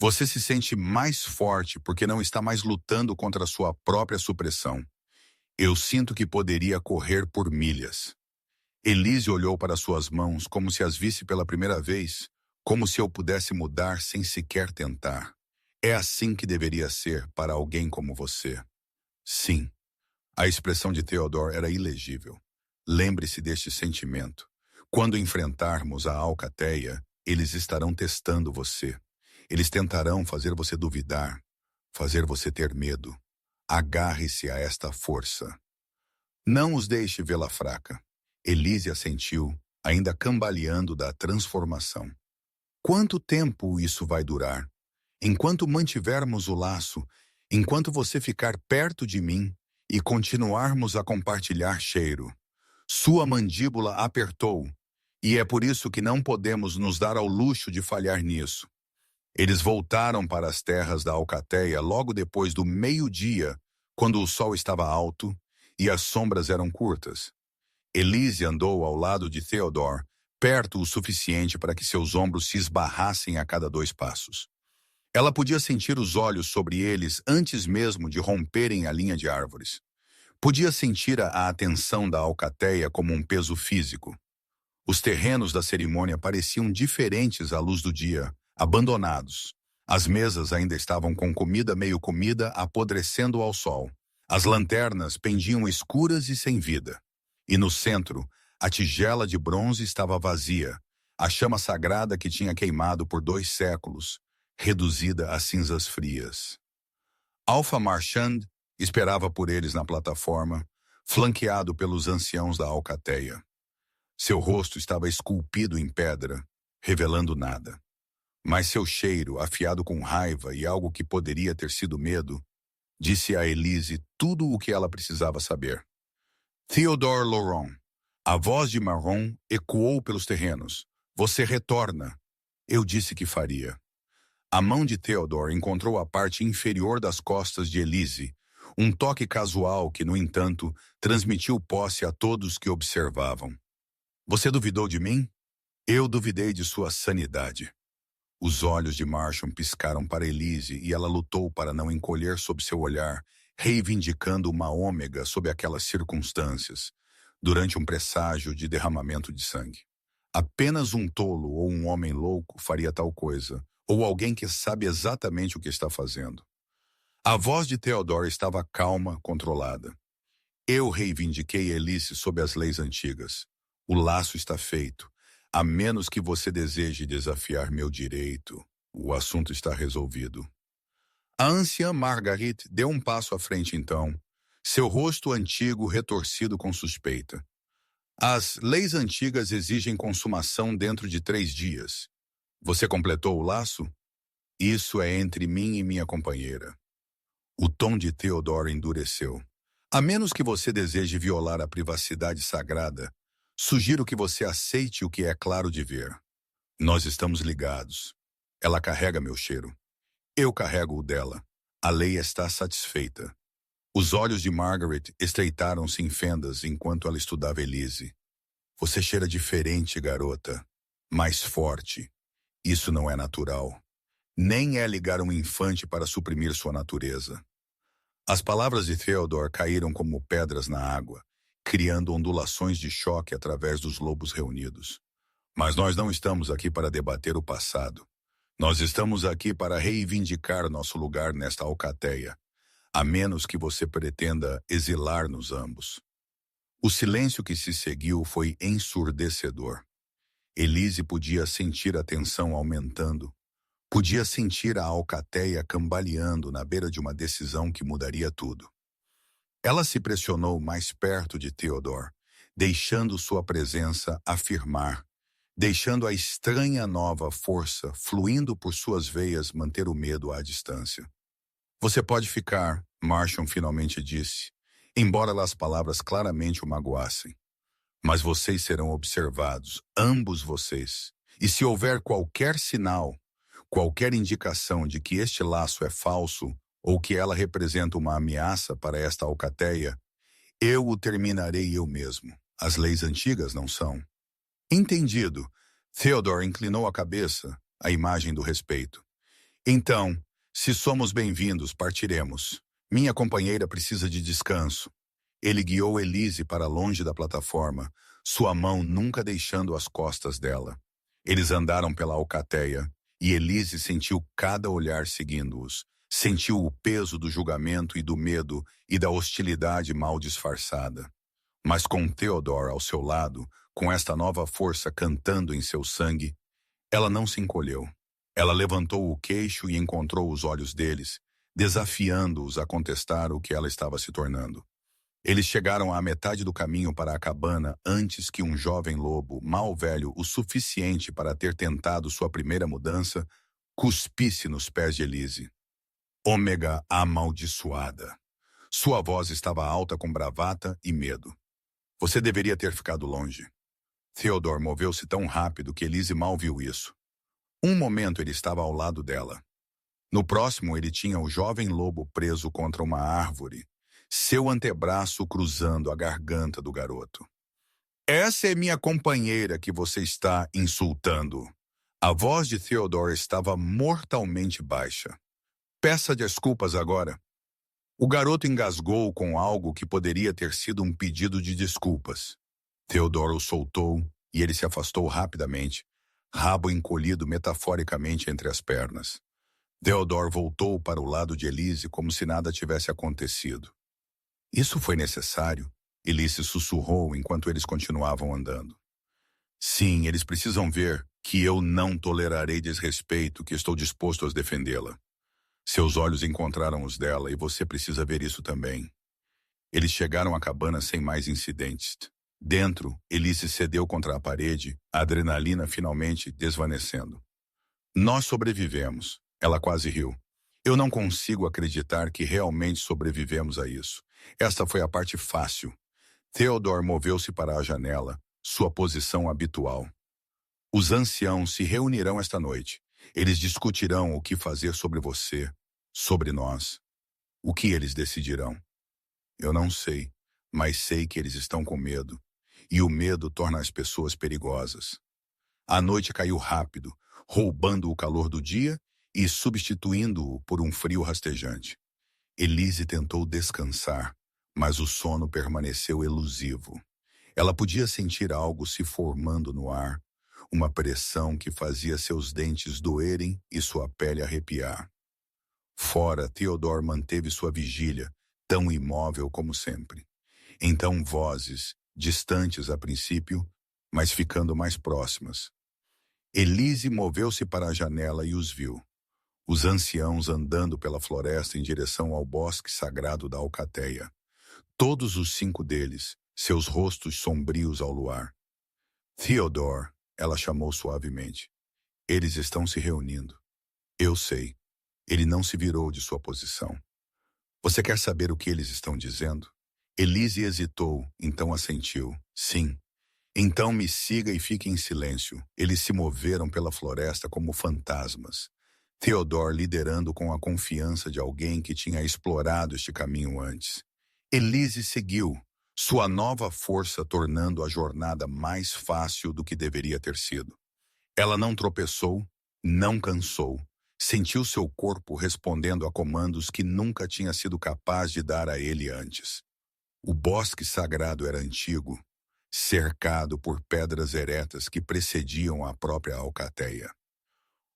Você se sente mais forte porque não está mais lutando contra sua própria supressão. Eu sinto que poderia correr por milhas. Elise olhou para suas mãos como se as visse pela primeira vez, como se eu pudesse mudar sem sequer tentar. É assim que deveria ser para alguém como você. Sim. A expressão de Theodore era ilegível. Lembre-se deste sentimento. Quando enfrentarmos a Alcateia, eles estarão testando você. Eles tentarão fazer você duvidar, fazer você ter medo. Agarre-se a esta força. Não os deixe vê-la fraca. Elise assentiu, ainda cambaleando da transformação. Quanto tempo isso vai durar? Enquanto mantivermos o laço, enquanto você ficar perto de mim e continuarmos a compartilhar cheiro. Sua mandíbula apertou, e é por isso que não podemos nos dar ao luxo de falhar nisso. Eles voltaram para as terras da Alcateia logo depois do meio-dia, quando o sol estava alto e as sombras eram curtas. Elise andou ao lado de Theodore, perto o suficiente para que seus ombros se esbarrassem a cada 2 passos. Ela podia sentir os olhos sobre eles antes mesmo de romperem a linha de árvores. Podia sentir a atenção da Alcateia como um peso físico. Os terrenos da cerimônia pareciam diferentes à luz do dia, abandonados. As mesas ainda estavam com comida meio comida apodrecendo ao sol. As lanternas pendiam escuras e sem vida. E no centro, a tigela de bronze estava vazia, a chama sagrada que tinha queimado por 2 séculos, reduzida a cinzas frias. Alpha Marchand esperava por eles na plataforma, flanqueado pelos anciãos da Alcateia. Seu rosto estava esculpido em pedra, revelando nada. Mas seu cheiro, afiado com raiva e algo que poderia ter sido medo, disse a Elise tudo o que ela precisava saber. Theodore Laurent. A voz de Marron ecoou pelos terrenos. Você retorna. Eu disse que faria. A mão de Theodore encontrou a parte inferior das costas de Elise, Um toque casual que, no entanto, transmitiu posse a todos que observavam. Você duvidou de mim? Eu duvidei de sua sanidade. Os olhos de Marshall piscaram para Elise e ela lutou para não encolher sob seu olhar, reivindicando uma ômega sob aquelas circunstâncias, durante um presságio de derramamento de sangue. Apenas um tolo ou um homem louco faria tal coisa, ou alguém que sabe exatamente o que está fazendo. A voz de Theodore estava calma, controlada. Eu reivindiquei Elise sob as leis antigas. O laço está feito. A menos que você deseje desafiar meu direito, o assunto está resolvido. A anciã Margaret deu um passo à frente então, seu rosto antigo retorcido com suspeita. As leis antigas exigem consumação dentro de 3 dias. Você completou o laço? Isso é entre mim e minha companheira. O tom de Theodore endureceu. A menos que você deseje violar a privacidade sagrada, sugiro que você aceite o que é claro de ver. Nós estamos ligados. Ela carrega meu cheiro. Eu carrego o dela. A lei está satisfeita. Os olhos de Margaret estreitaram-se em fendas enquanto ela estudava Elise. Você cheira diferente, garota. Mais forte. Isso não é natural. Nem é ligar um infante para suprimir sua natureza. As palavras de Theodore caíram como pedras na água, criando ondulações de choque através dos lobos reunidos. Mas nós não estamos aqui para debater o passado. Nós estamos aqui para reivindicar nosso lugar nesta alcateia, a menos que você pretenda exilar-nos ambos. O silêncio que se seguiu foi ensurdecedor. Elise podia sentir a tensão aumentando. Podia sentir a alcateia cambaleando na beira de uma decisão que mudaria tudo. Ela se pressionou mais perto de Theodore, deixando sua presença afirmar, deixando a estranha nova força fluindo por suas veias manter o medo à distância. Você pode ficar, Marshall finalmente disse, embora as palavras claramente o magoassem. Mas vocês serão observados, ambos vocês. E se houver qualquer sinal, qualquer indicação de que este laço é falso ou que ela representa uma ameaça para esta alcateia, eu o terminarei eu mesmo. As leis antigas não são. Entendido. Theodore inclinou a cabeça, a imagem do respeito. Então, se somos bem-vindos, partiremos. Minha companheira precisa de descanso. Ele guiou Elise para longe da plataforma, sua mão nunca deixando as costas dela. Eles andaram pela alcateia, e Elise sentiu cada olhar seguindo-os. Sentiu o peso do julgamento e do medo e da hostilidade mal disfarçada. Mas com Theodore ao seu lado, com esta nova força cantando em seu sangue, ela não se encolheu. Ela levantou o queixo e encontrou os olhos deles, desafiando-os a contestar o que ela estava se tornando. Eles chegaram à metade do caminho para a cabana antes que um jovem lobo, mal velho o suficiente para ter tentado sua primeira mudança, cuspisse nos pés de Elise. Ômega amaldiçoada. Sua voz estava alta com bravata e medo. Você deveria ter ficado longe. Theodore moveu-se tão rápido que Elise mal viu isso. Um momento ele estava ao lado dela. No próximo ele tinha o jovem lobo preso contra uma árvore, seu antebraço cruzando a garganta do garoto. Essa é minha companheira que você está insultando. A voz de Theodore estava mortalmente baixa. Peça desculpas agora. O garoto engasgou com algo que poderia ter sido um pedido de desculpas. Theodore o soltou e ele se afastou rapidamente, rabo encolhido metaforicamente entre as pernas. Theodore voltou para o lado de Elise como se nada tivesse acontecido. Isso foi necessário? Elise sussurrou enquanto eles continuavam andando. Sim, eles precisam ver que eu não tolerarei desrespeito, que estou disposto a defendê-la. Seus olhos encontraram os dela e você precisa ver isso também. Eles chegaram à cabana sem mais incidentes. Dentro, Elise cedeu contra a parede, a adrenalina finalmente desvanecendo. Nós sobrevivemos. Ela quase riu. Eu não consigo acreditar que realmente sobrevivemos a isso. Esta foi a parte fácil. Theodore moveu-se para a janela, sua posição habitual. Os anciãos se reunirão esta noite. Eles discutirão o que fazer sobre você, sobre nós. O que eles decidirão? Eu não sei, mas sei que eles estão com medo. E o medo torna as pessoas perigosas. A noite caiu rápido, roubando o calor do dia e substituindo-o por um frio rastejante. Elise tentou descansar, mas o sono permaneceu elusivo. Ela podia sentir algo se formando no ar, uma pressão que fazia seus dentes doerem e sua pele arrepiar. Fora, Theodore manteve sua vigília, tão imóvel como sempre. Então vozes, distantes a princípio, mas ficando mais próximas. Elise moveu-se para a janela e os viu. Os anciãos andando pela floresta em direção ao bosque sagrado da Alcateia. Todos os 5 deles, seus rostos sombrios ao luar. Theodore, ela chamou suavemente. Eles estão se reunindo. Eu sei. Ele não se virou de sua posição. Você quer saber o que eles estão dizendo? Elise hesitou, então assentiu. Sim. Então me siga e fique em silêncio. Eles se moveram pela floresta como fantasmas. Theodore liderando com a confiança de alguém que tinha explorado este caminho antes. Elise seguiu, sua nova força tornando a jornada mais fácil do que deveria ter sido. Ela não tropeçou, não cansou. Sentiu seu corpo respondendo a comandos que nunca tinha sido capaz de dar a ele antes. O bosque sagrado era antigo, cercado por pedras eretas que precediam a própria alcateia.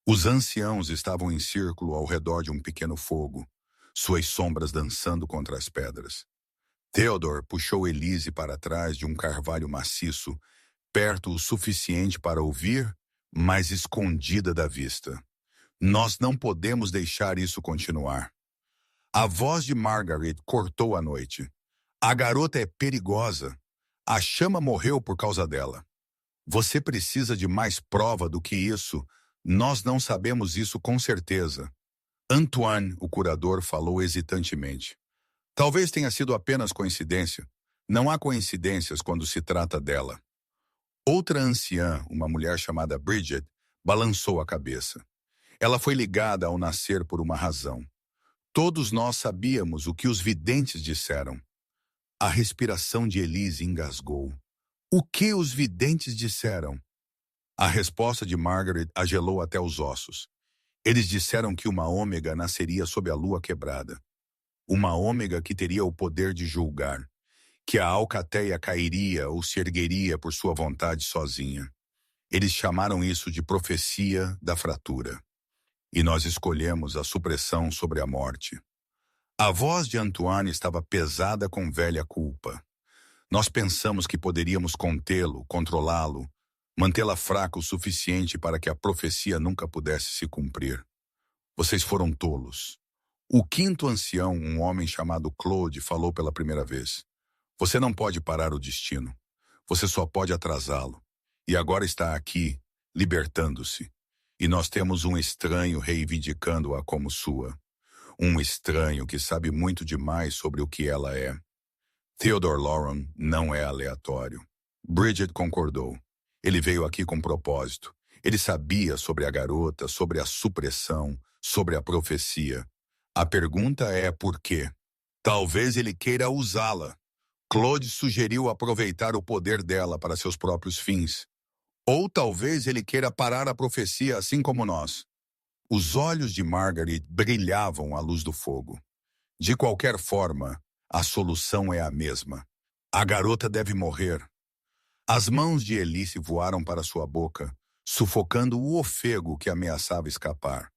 Os anciãos estavam em círculo ao redor de um pequeno fogo, suas sombras dançando contra as pedras. Theodore puxou Elise para trás de um carvalho maciço, perto o suficiente para ouvir, mas escondida da vista. Nós não podemos deixar isso continuar. A voz de Margaret cortou a noite. A garota é perigosa. A chama morreu por causa dela. Você precisa de mais prova do que isso. Nós não sabemos isso com certeza. Antoine, o curador, falou hesitantemente. Talvez tenha sido apenas coincidência. Não há coincidências quando se trata dela. Outra anciã, uma mulher chamada Bridget, balançou a cabeça. Ela foi ligada ao nascer por uma razão. Todos nós sabíamos o que os videntes disseram. A respiração de Elise engasgou. O que os videntes disseram? A resposta de Margaret a gelou até os ossos. Eles disseram que uma ômega nasceria sob a lua quebrada. Uma ômega que teria o poder de julgar. Que a alcateia cairia ou se ergueria por sua vontade sozinha. Eles chamaram isso de profecia da fratura. E nós escolhemos a supressão sobre a morte. A voz de Antoine estava pesada com velha culpa. Nós pensamos que poderíamos contê-lo, controlá-lo, mantê-la fraca o suficiente para que a profecia nunca pudesse se cumprir. Vocês foram tolos. O 5º ancião, um homem chamado Claude, falou pela primeira vez. Você não pode parar o destino. Você só pode atrasá-lo. E agora está aqui, libertando-se. E nós temos um estranho reivindicando-a como sua. Um estranho que sabe muito demais sobre o que ela é. Theodore Loran não é aleatório. Bridget concordou. Ele veio aqui com propósito. Ele sabia sobre a garota, sobre a supressão, sobre a profecia. A pergunta é por quê? Talvez ele queira usá-la. Claude sugeriu aproveitar o poder dela para seus próprios fins. Ou talvez ele queira parar a profecia assim como nós. Os olhos de Margaret brilhavam à luz do fogo. De qualquer forma, a solução é a mesma. A garota deve morrer. As mãos de Elise voaram para sua boca, sufocando o ofego que ameaçava escapar.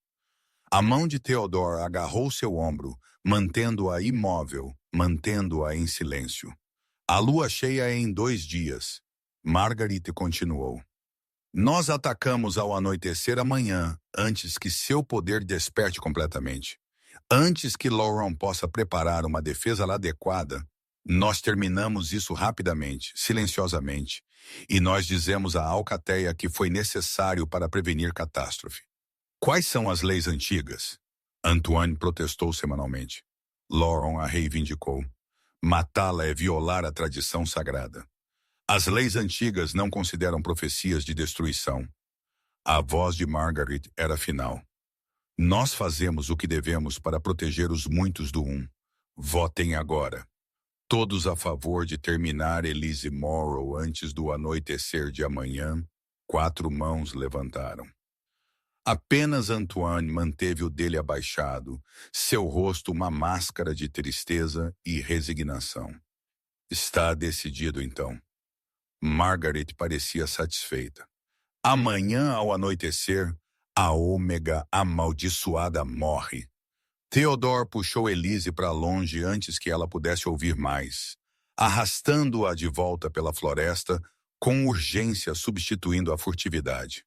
A mão de Theodore agarrou seu ombro, mantendo-a imóvel, mantendo-a em silêncio. A lua cheia é em 2 dias. Margaret continuou. Nós atacamos ao anoitecer amanhã, antes que seu poder desperte completamente. Antes que Loran possa preparar uma defesa adequada, nós terminamos isso rapidamente, silenciosamente, e nós dizemos à alcateia que foi necessário para prevenir catástrofe. Quais são as leis antigas? Antoine protestou semanalmente. Loran a reivindicou. Matá-la é violar a tradição sagrada. As leis antigas não consideram profecias de destruição. A voz de Margaret era final. Nós fazemos o que devemos para proteger os muitos do um. Votem agora. Todos a favor de terminar Elise Morrow antes do anoitecer de amanhã. 4 mãos levantaram. Apenas Antoine manteve o dele abaixado, seu rosto uma máscara de tristeza e resignação. Está decidido, então. Margaret parecia satisfeita. Amanhã, ao anoitecer, a Ômega amaldiçoada morre. Theodore puxou Elise para longe antes que ela pudesse ouvir mais, arrastando-a de volta pela floresta, com urgência substituindo a furtividade.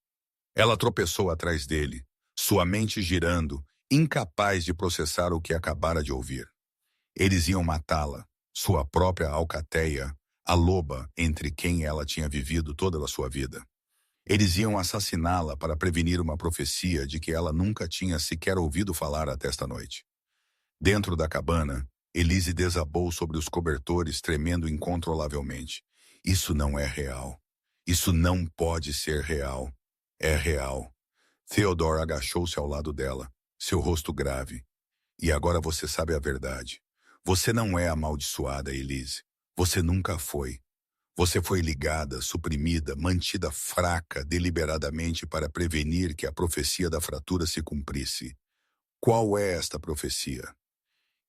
Ela tropeçou atrás dele, sua mente girando, incapaz de processar o que acabara de ouvir. Eles iam matá-la, sua própria alcateia, a loba entre quem ela tinha vivido toda a sua vida. Eles iam assassiná-la para prevenir uma profecia de que ela nunca tinha sequer ouvido falar até esta noite. Dentro da cabana, Elise desabou sobre os cobertores, tremendo incontrolavelmente. Isso não é real. Isso não pode ser real. É real. Theodore agachou-se ao lado dela, seu rosto grave. E agora você sabe a verdade. Você não é amaldiçoada, Elise. Você nunca foi. Você foi ligada, suprimida, mantida fraca deliberadamente para prevenir que a profecia da fratura se cumprisse. Qual é esta profecia?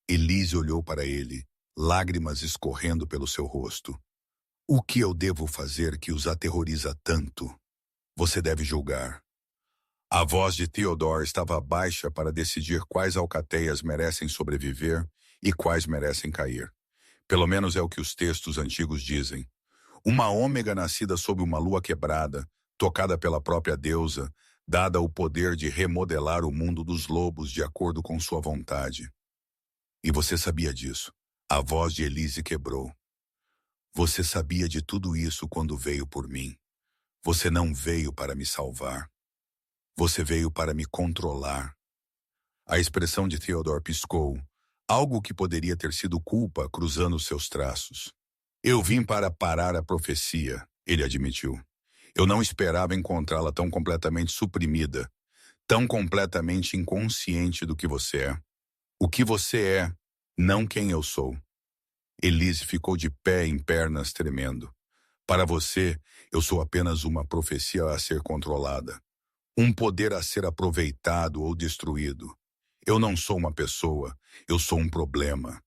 Elise olhou para ele, lágrimas escorrendo pelo seu rosto. O que eu devo fazer que os aterroriza tanto? Você deve julgar. A voz de Theodore estava baixa para decidir quais alcateias merecem sobreviver e quais merecem cair. Pelo menos é o que os textos antigos dizem. Uma ômega nascida sob uma lua quebrada, tocada pela própria deusa, dada o poder de remodelar o mundo dos lobos de acordo com sua vontade. E você sabia disso. A voz de Elise quebrou. Você sabia de tudo isso quando veio por mim. Você não veio para me salvar. Você veio para me controlar. A expressão de Theodore piscou, algo que poderia ter sido culpa cruzando seus traços. Eu vim para parar a profecia, ele admitiu. Eu não esperava encontrá-la tão completamente suprimida, tão completamente inconsciente do que você é. O que você é, não quem eu sou. Elise ficou de pé em pernas tremendo. Para você, eu sou apenas uma profecia a ser controlada. Um poder a ser aproveitado ou destruído. Eu não sou uma pessoa, eu sou um problema.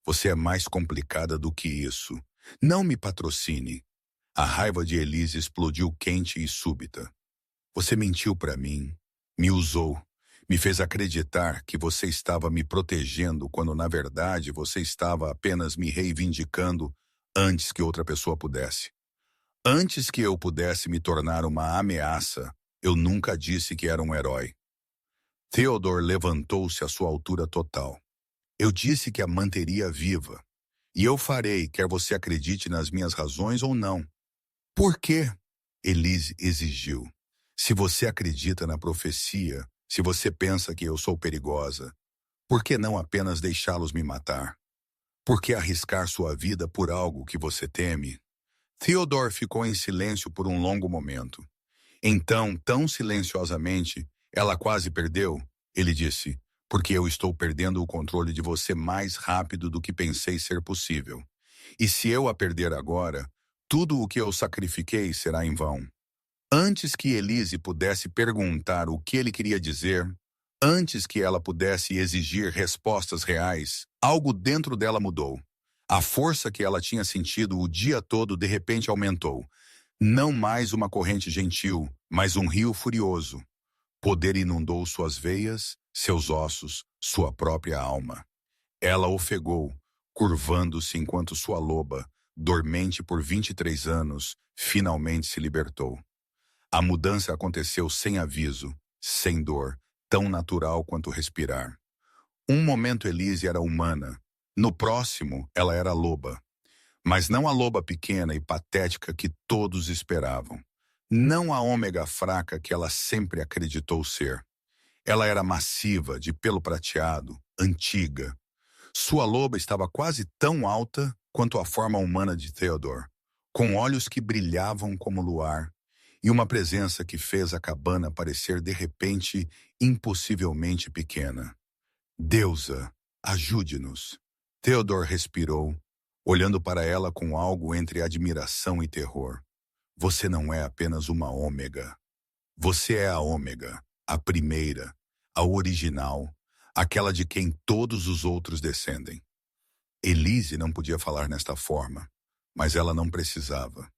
Você é mais complicada do que isso. Não me patrocine. A raiva de Elise explodiu quente e súbita. Você mentiu para mim, me usou, me fez acreditar que você estava me protegendo quando na verdade você estava apenas me reivindicando antes que outra pessoa pudesse. Antes que eu pudesse me tornar uma ameaça, eu nunca disse que era um herói. Theodore levantou-se à sua altura total. Eu disse que a manteria viva. E eu farei, quer você acredite nas minhas razões ou não. Por quê? Elise exigiu. Se você acredita na profecia, se você pensa que eu sou perigosa, por que não apenas deixá-los me matar? Por que arriscar sua vida por algo que você teme? Theodore ficou em silêncio por um longo momento. Então, tão silenciosamente, ela quase perdeu. Ele disse, porque eu estou perdendo o controle de você mais rápido do que pensei ser possível. E se eu a perder agora, tudo o que eu sacrifiquei será em vão. Antes que Elise pudesse perguntar o que ele queria dizer, antes que ela pudesse exigir respostas reais, algo dentro dela mudou. A força que ela tinha sentido o dia todo de repente aumentou. Não mais uma corrente gentil, mas um rio furioso. Poder inundou suas veias, seus ossos, sua própria alma. Ela ofegou, curvando-se enquanto sua loba, dormente por 23 anos, finalmente se libertou. A mudança aconteceu sem aviso, sem dor, tão natural quanto respirar. Um momento Elise era humana, no próximo ela era loba. Mas não a loba pequena e patética que todos esperavam. Não a ômega fraca que ela sempre acreditou ser. Ela era massiva, de pelo prateado, antiga. Sua loba estava quase tão alta quanto a forma humana de Theodore, com olhos que brilhavam como luar, e uma presença que fez a cabana parecer de repente impossivelmente pequena. Deusa, ajude-nos. Theodore respirou, olhando para ela com algo entre admiração e terror. Você não é apenas uma ômega. Você é a ômega, a primeira, a original, aquela de quem todos os outros descendem. Elise não podia falar nesta forma, mas ela não precisava.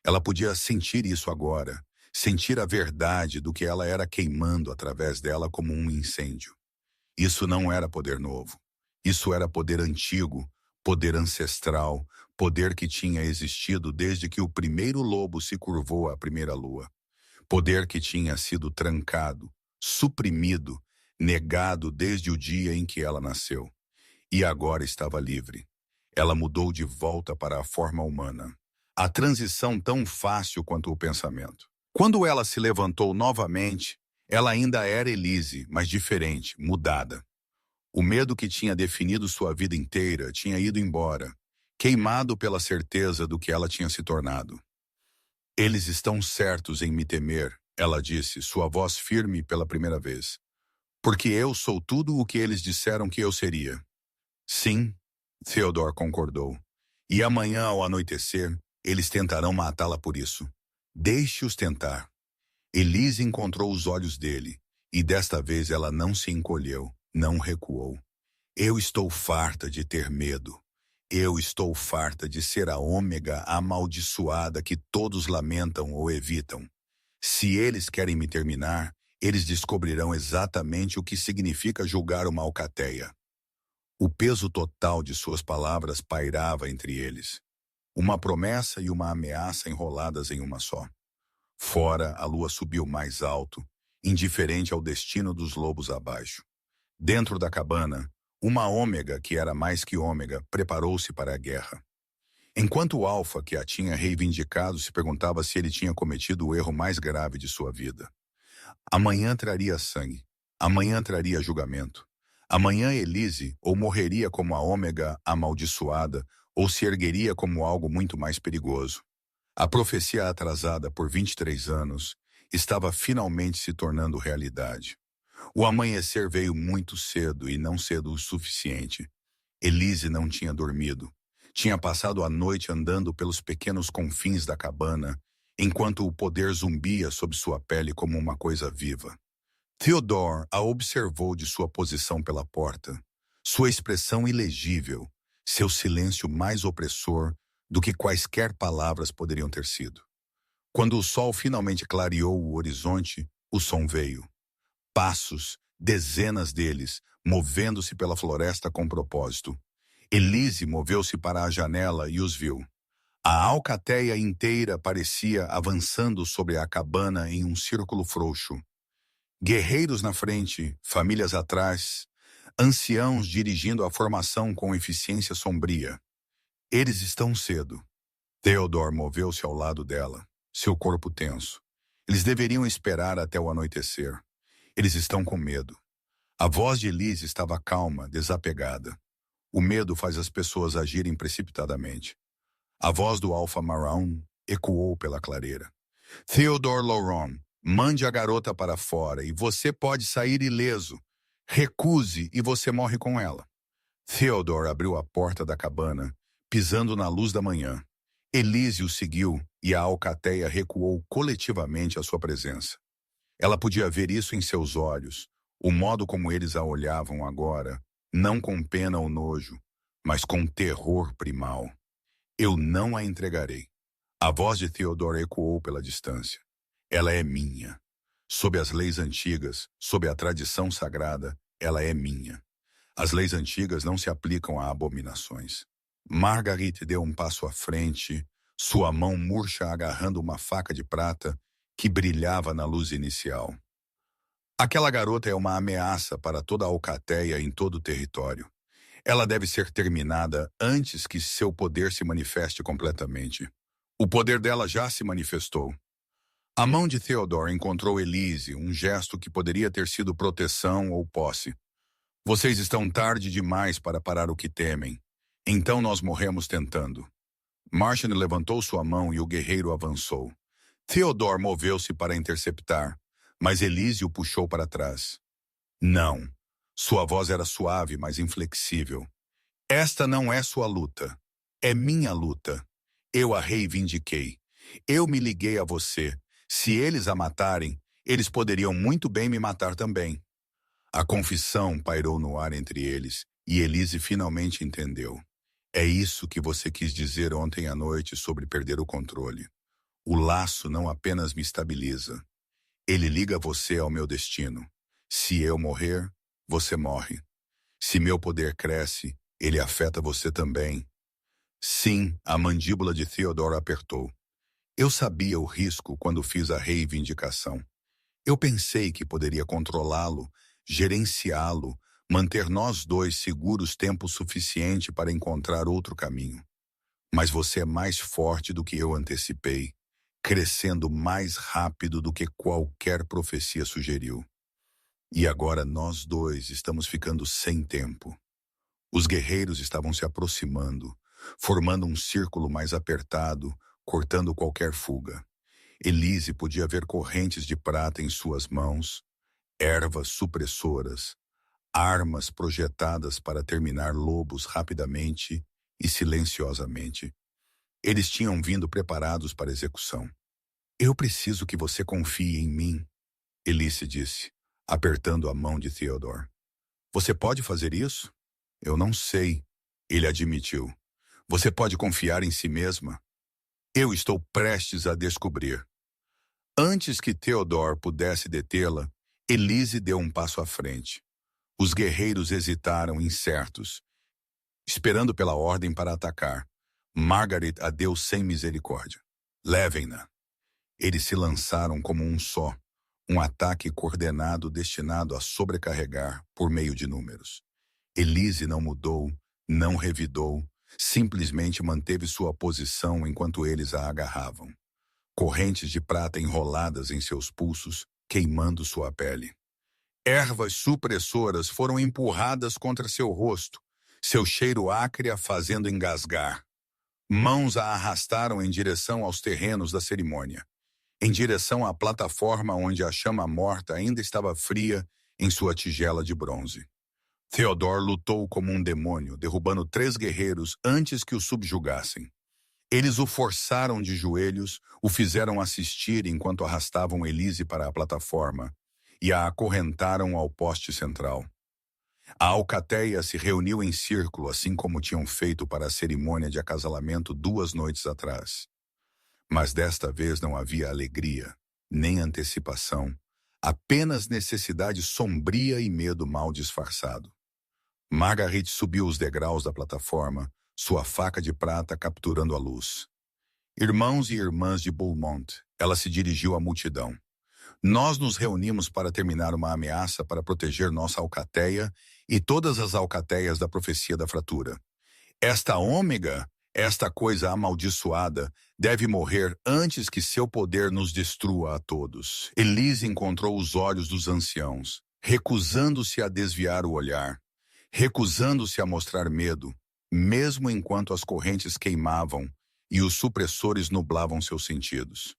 Ela podia sentir isso agora, sentir a verdade do que ela era queimando através dela como um incêndio. Isso não era poder novo. Isso era poder antigo, poder ancestral, poder que tinha existido desde que o primeiro lobo se curvou à primeira lua. Poder que tinha sido trancado, suprimido, negado desde o dia em que ela nasceu. E agora estava livre. Ela mudou de volta para a forma humana. A transição tão fácil quanto o pensamento. Quando ela se levantou novamente, ela ainda era Elise, mas diferente, mudada. O medo que tinha definido sua vida inteira tinha ido embora, queimado pela certeza do que ela tinha se tornado. Eles estão certos em me temer, ela disse, sua voz firme pela primeira vez. Porque eu sou tudo o que eles disseram que eu seria. Sim, Theodore concordou. E amanhã, ao anoitecer, eles tentarão matá-la por isso. Deixe-os tentar. Elise encontrou os olhos dele, e desta vez ela não se encolheu, não recuou. Eu estou farta de ter medo. Eu estou farta de ser a ômega amaldiçoada que todos lamentam ou evitam. Se eles querem me terminar, eles descobrirão exatamente o que significa julgar uma alcateia. O peso total de suas palavras pairava entre eles. Uma promessa e uma ameaça enroladas em uma só. Fora, a lua subiu mais alto, indiferente ao destino dos lobos abaixo. Dentro da cabana, uma ômega, que era mais que ômega, preparou-se para a guerra. Enquanto o alfa, que a tinha reivindicado, se perguntava se ele tinha cometido o erro mais grave de sua vida. Amanhã traria sangue. Amanhã traria julgamento. Amanhã Elise ou morreria como a ômega amaldiçoada ou se ergueria como algo muito mais perigoso. A profecia atrasada por 23 anos estava finalmente se tornando realidade. O amanhecer veio muito cedo e não cedo o suficiente. Elise não tinha dormido. Tinha passado a noite andando pelos pequenos confins da cabana, enquanto o poder zumbia sob sua pele como uma coisa viva. Theodore a observou de sua posição pela porta, sua expressão ilegível, seu silêncio mais opressor do que quaisquer palavras poderiam ter sido. Quando o sol finalmente clareou o horizonte, o som veio. Passos, dezenas deles, movendo-se pela floresta com propósito. Elise moveu-se para a janela e os viu. A alcateia inteira parecia avançando sobre a cabana em um círculo frouxo. Guerreiros na frente, famílias atrás, anciãos dirigindo a formação com eficiência sombria. Eles estão cedo. Theodore moveu-se ao lado dela, seu corpo tenso. Eles deveriam esperar até o anoitecer. Eles estão com medo. A voz de Elise estava calma, desapegada. O medo faz as pessoas agirem precipitadamente. A voz do Alpha Marrown ecoou pela clareira. Theodore Lauron, mande a garota para fora e você pode sair ileso. Recuse e você morre com ela. Theodore abriu a porta da cabana, pisando na luz da manhã. Elise o seguiu e a alcateia recuou coletivamente à sua presença. Ela podia ver isso em seus olhos, o modo como eles a olhavam agora, não com pena ou nojo, mas com terror primal. Eu não a entregarei. A voz de Theodore ecoou pela distância. Ela é minha. Sob as leis antigas, sob a tradição sagrada, ela é minha. As leis antigas não se aplicam a abominações. Marguerite deu um passo à frente, sua mão murcha agarrando uma faca de prata que brilhava na luz inicial. Aquela garota é uma ameaça para toda a alcateia em todo o território. Ela deve ser terminada antes que seu poder se manifeste completamente. O poder dela já se manifestou. A mão de Theodore encontrou Elise, um gesto que poderia ter sido proteção ou posse. Vocês estão tarde demais para parar o que temem. Então nós morremos tentando. Martian levantou sua mão e o guerreiro avançou. Theodore moveu-se para interceptar, mas Elise o puxou para trás. Não. Sua voz era suave, mas inflexível. Esta não é sua luta. É minha luta. Eu a reivindiquei. Eu me liguei a você. Se eles a matarem, eles poderiam muito bem me matar também. A confissão pairou no ar entre eles, e Elise finalmente entendeu. É isso que você quis dizer ontem à noite sobre perder o controle. O laço não apenas me estabiliza. Ele liga você ao meu destino. Se eu morrer, você morre. Se meu poder cresce, ele afeta você também. Sim, a mandíbula de Theodore apertou. Eu sabia o risco quando fiz a reivindicação. Eu pensei que poderia controlá-lo, gerenciá-lo, manter nós dois seguros tempo suficiente para encontrar outro caminho. Mas você é mais forte do que eu antecipei, crescendo mais rápido do que qualquer profecia sugeriu. E agora nós dois estamos ficando sem tempo. Os guerreiros estavam se aproximando, formando um círculo mais apertado, cortando qualquer fuga. Elise podia ver correntes de prata em suas mãos, ervas supressoras, armas projetadas para terminar lobos rapidamente e silenciosamente. Eles tinham vindo preparados para execução. Eu preciso que você confie em mim, Elise disse, apertando a mão de Theodore. Você pode fazer isso? Eu não sei, ele admitiu. Você pode confiar em si mesma? Eu estou prestes a descobrir. Antes que Theodore pudesse detê-la, Elise deu um passo à frente. Os guerreiros hesitaram, incertos, esperando pela ordem para atacar. Margaret a deu sem misericórdia. Levem-na. Eles se lançaram como um só, um ataque coordenado destinado a sobrecarregar por meio de números. Elise não mudou, não revidou, simplesmente manteve sua posição enquanto eles a agarravam. Correntes de prata enroladas em seus pulsos, queimando sua pele. Ervas supressoras foram empurradas contra seu rosto, seu cheiro acre a fazendo engasgar. Mãos a arrastaram em direção aos terrenos da cerimônia, em direção à plataforma onde a chama morta ainda estava fria em sua tigela de bronze. Theodore lutou como um demônio, derrubando 3 guerreiros antes que o subjugassem. Eles o forçaram de joelhos, o fizeram assistir enquanto arrastavam Elise para a plataforma e a acorrentaram ao poste central. A alcateia se reuniu em círculo, assim como tinham feito para a cerimônia de acasalamento 2 noites atrás. Mas desta vez não havia alegria, nem antecipação, apenas necessidade sombria e medo mal disfarçado. Margaret subiu os degraus da plataforma, sua faca de prata capturando a luz. Irmãos e irmãs de Beaumont, ela se dirigiu à multidão. Nós nos reunimos para terminar uma ameaça para proteger nossa alcateia e todas as alcateias da profecia da fratura. Esta ômega, esta coisa amaldiçoada, deve morrer antes que seu poder nos destrua a todos. Elise encontrou os olhos dos anciãos, recusando-se a desviar o olhar, recusando-se a mostrar medo, mesmo enquanto as correntes queimavam e os supressores nublavam seus sentidos.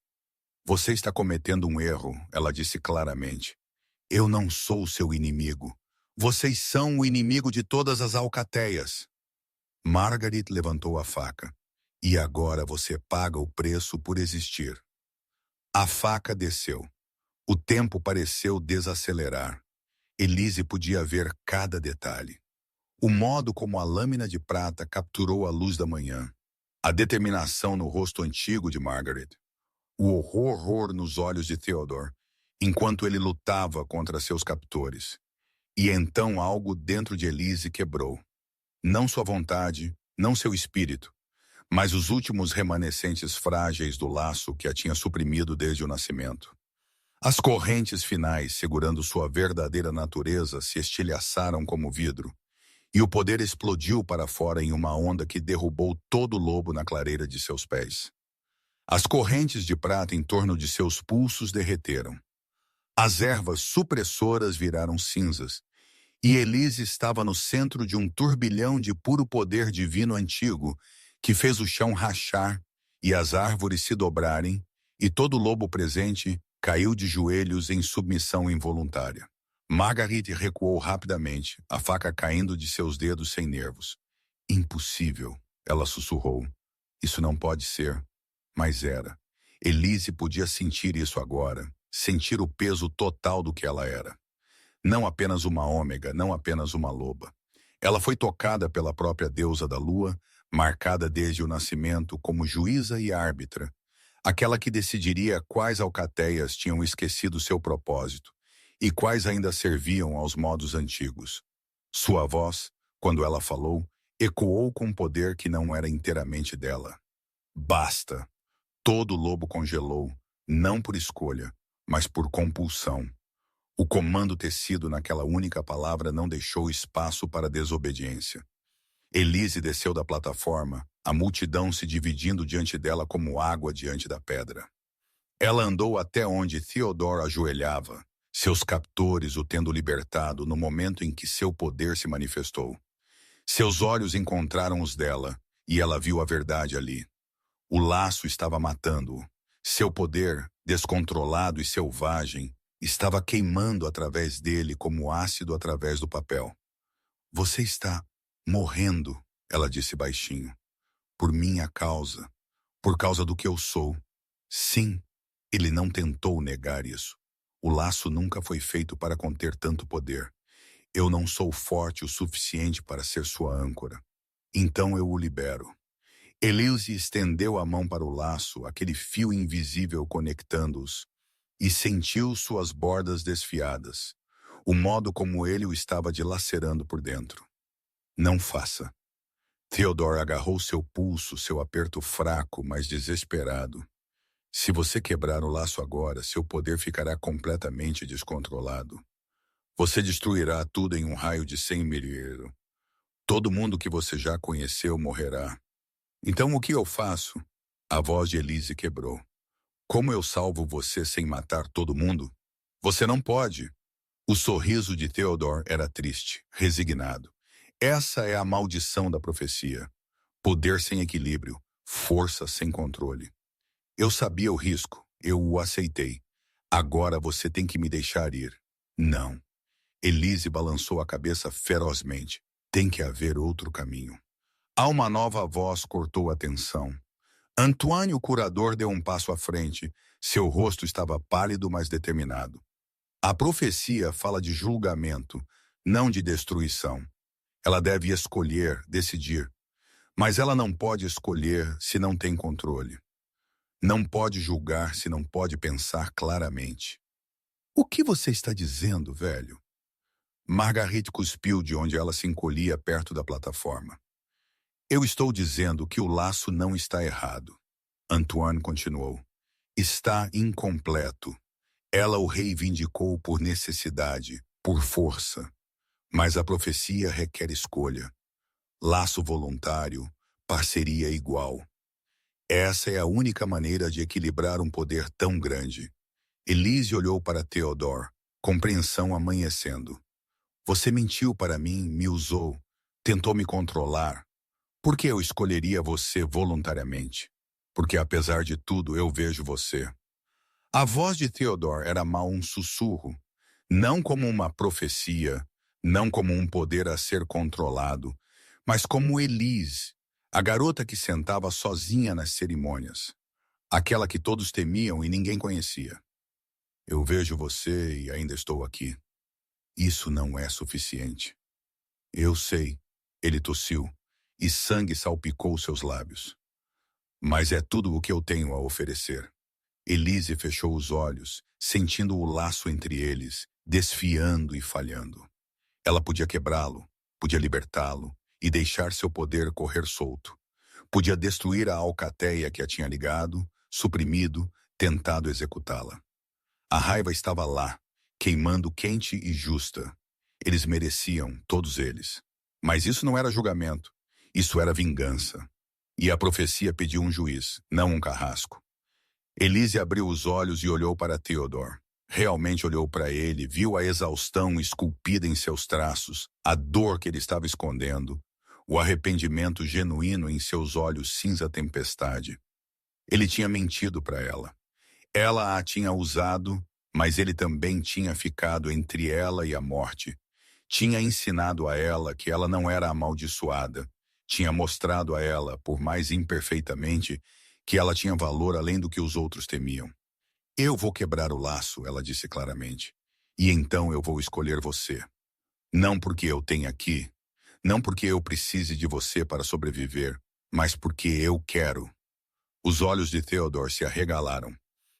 Você está cometendo um erro, ela disse claramente. Eu não sou seu inimigo. Vocês são o inimigo de todas as alcateias. Margaret levantou a faca. E agora você paga o preço por existir. A faca desceu. O tempo pareceu desacelerar. Elise podia ver cada detalhe. O modo como a lâmina de prata capturou a luz da manhã. A determinação no rosto antigo de Margaret. O horror nos olhos de Theodore, enquanto ele lutava contra seus captores. E então algo dentro de Elise quebrou. Não sua vontade, não seu espírito, mas os últimos remanescentes frágeis do laço que a tinha suprimido desde o nascimento. As correntes finais, segurando sua verdadeira natureza, se estilhaçaram como vidro, e o poder explodiu para fora em uma onda que derrubou todo o lobo na clareira de seus pés. As correntes de prata em torno de seus pulsos derreteram. As ervas supressoras viraram cinzas, e Elise estava no centro de um turbilhão de puro poder divino antigo que fez o chão rachar e as árvores se dobrarem, e todo lobo presente caiu de joelhos em submissão involuntária. Margaret recuou rapidamente, a faca caindo de seus dedos sem nervos. Impossível, ela sussurrou. Isso não pode ser. Mas era. Elise podia sentir isso agora, sentir o peso total do que ela era. Não apenas uma ômega, não apenas uma loba. Ela foi tocada pela própria deusa da lua, marcada desde o nascimento como juíza e árbitra, aquela que decidiria quais alcateias tinham esquecido seu propósito e quais ainda serviam aos modos antigos. Sua voz, quando ela falou, ecoou com um poder que não era inteiramente dela. Basta! Todo lobo congelou, não por escolha, mas por compulsão. O comando tecido naquela única palavra não deixou espaço para desobediência. Elise desceu da plataforma, a multidão se dividindo diante dela como água diante da pedra. Ela andou até onde Theodore ajoelhava, seus captores o tendo libertado no momento em que seu poder se manifestou. Seus olhos encontraram os dela, e ela viu a verdade ali. O laço estava matando-o. Seu poder, descontrolado e selvagem, estava queimando através dele como ácido através do papel. Você está morrendo, ela disse baixinho. Por minha causa. Por causa do que eu sou. Sim, ele não tentou negar isso. O laço nunca foi feito para conter tanto poder. Eu não sou forte o suficiente para ser sua âncora. Então eu o libero. Elise estendeu a mão para o laço, aquele fio invisível conectando-os, e sentiu suas bordas desfiadas, o modo como ele o estava dilacerando por dentro. Não faça. Theodore agarrou seu pulso, seu aperto fraco, mas desesperado. Se você quebrar o laço agora, seu poder ficará completamente descontrolado. Você destruirá tudo em um raio de 100 milheiros. Todo mundo que você já conheceu morrerá. Então o que eu faço? A voz de Elise quebrou. Como eu salvo você sem matar todo mundo? Você não pode. O sorriso de Theodore era triste, resignado. Essa é a maldição da profecia. Poder sem equilíbrio, força sem controle. Eu sabia o risco, eu o aceitei. Agora você tem que me deixar ir. Não. Elise balançou a cabeça ferozmente. Tem que haver outro caminho. A uma nova voz cortou a tensão. Antoine, o curador, deu um passo à frente. Seu rosto estava pálido, mas determinado. A profecia fala de julgamento, não de destruição. Ela deve escolher, decidir. Mas ela não pode escolher se não tem controle. Não pode julgar se não pode pensar claramente. O que você está dizendo, velho? Marguerite cuspiu de onde ela se encolhia perto da plataforma. Eu estou dizendo que o laço não está errado. Antoine continuou. Está incompleto. Ela o reivindicou por necessidade, por força. Mas a profecia requer escolha. Laço voluntário, parceria igual. Essa é a única maneira de equilibrar um poder tão grande. Elise olhou para Theodore, compreensão amanhecendo. Você mentiu para mim, me usou, tentou me controlar. Por que eu escolheria você voluntariamente? Porque apesar de tudo eu vejo você. A voz de Theodore era mal um sussurro, não como uma profecia, não como um poder a ser controlado, mas como Elise, a garota que sentava sozinha nas cerimônias, aquela que todos temiam e ninguém conhecia. Eu vejo você e ainda estou aqui. Isso não é suficiente. Eu sei, ele tossiu, e sangue salpicou seus lábios. Mas é tudo o que eu tenho a oferecer. Elise fechou os olhos, sentindo o laço entre eles, desfiando e falhando. Ela podia quebrá-lo, podia libertá-lo e deixar seu poder correr solto. Podia destruir a alcateia que a tinha ligado, suprimido, tentado executá-la. A raiva estava lá, queimando quente e justa. Eles mereciam, todos eles. Mas isso não era julgamento, isso era vingança. E a profecia pediu um juiz, não um carrasco. Elise abriu os olhos e olhou para Theodore. Realmente olhou para ele, viu a exaustão esculpida em seus traços, a dor que ele estava escondendo, o arrependimento genuíno em seus olhos cinza tempestade. Ele tinha mentido para ela. Ela a tinha usado, mas ele também tinha ficado entre ela e a morte. Tinha ensinado a ela que ela não era amaldiçoada, Tinha mostrado a ela, por mais imperfeitamente, que ela tinha valor além do que os outros temiam. Eu vou quebrar o laço, ela disse claramente. E então eu vou escolher você. Não porque eu tenha aqui, não porque eu precise de você para sobreviver, mas porque eu quero. Os olhos de Theodore se arregalaram.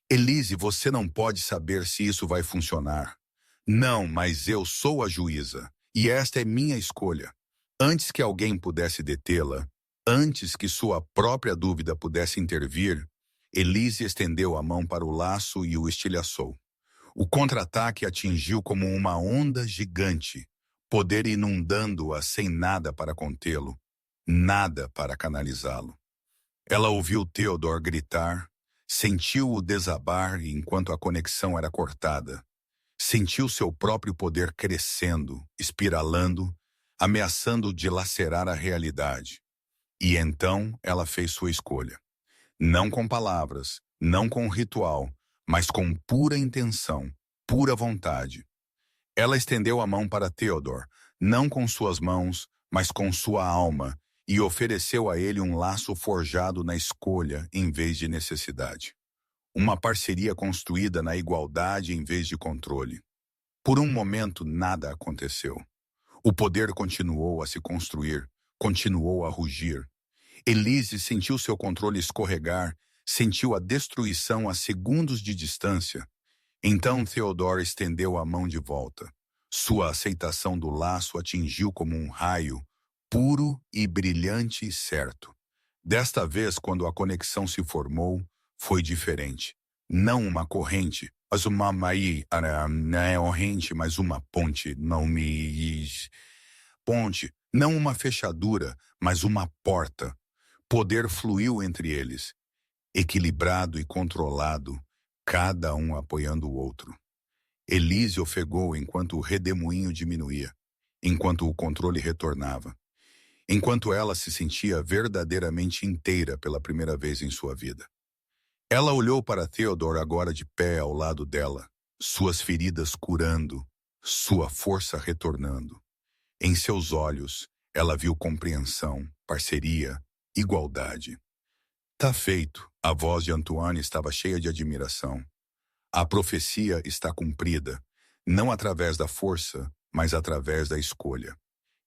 Elise, você não pode saber se isso vai funcionar. Não, mas eu sou a juíza, e esta é minha escolha. Antes que alguém pudesse detê-la, antes que sua própria dúvida pudesse intervir, Elise estendeu a mão para o laço e o estilhaçou. O contra-ataque atingiu como uma onda gigante, poder inundando-a sem nada para contê-lo, nada para canalizá-lo. Ela ouviu Theodore gritar, sentiu-o desabar enquanto a conexão era cortada. Sentiu seu próprio poder crescendo, espiralando, ameaçando dilacerar a realidade. E então ela fez sua escolha. Não com palavras, não com ritual, mas com pura intenção, pura vontade. Ela estendeu a mão para Theodore, não com suas mãos, mas com sua alma, e ofereceu a ele um laço forjado na escolha em vez de necessidade. Uma parceria construída na igualdade em vez de controle. Por um momento, nada aconteceu. O poder continuou a se construir, continuou a rugir. Elise sentiu seu controle escorregar, sentiu a destruição a segundos de distância. Então Theodore estendeu a mão de volta. Sua aceitação do laço atingiu como um raio, puro e brilhante e certo. Desta vez, quando a conexão se formou, foi diferente. Não uma corrente, mas uma não é corrente, mas uma ponte, não me ponte, não uma fechadura, mas uma porta. Poder fluiu entre eles, equilibrado e controlado, cada um apoiando o outro. Elise ofegou enquanto o redemoinho diminuía, enquanto o controle retornava, enquanto ela se sentia verdadeiramente inteira pela primeira vez em sua vida. Ela olhou para Theodore agora de pé ao lado dela, suas feridas curando, sua força retornando. Em seus olhos, ela viu compreensão, parceria, igualdade. Tá feito. A voz de Antoine estava cheia de admiração. A profecia está cumprida, não através da força, mas através da escolha.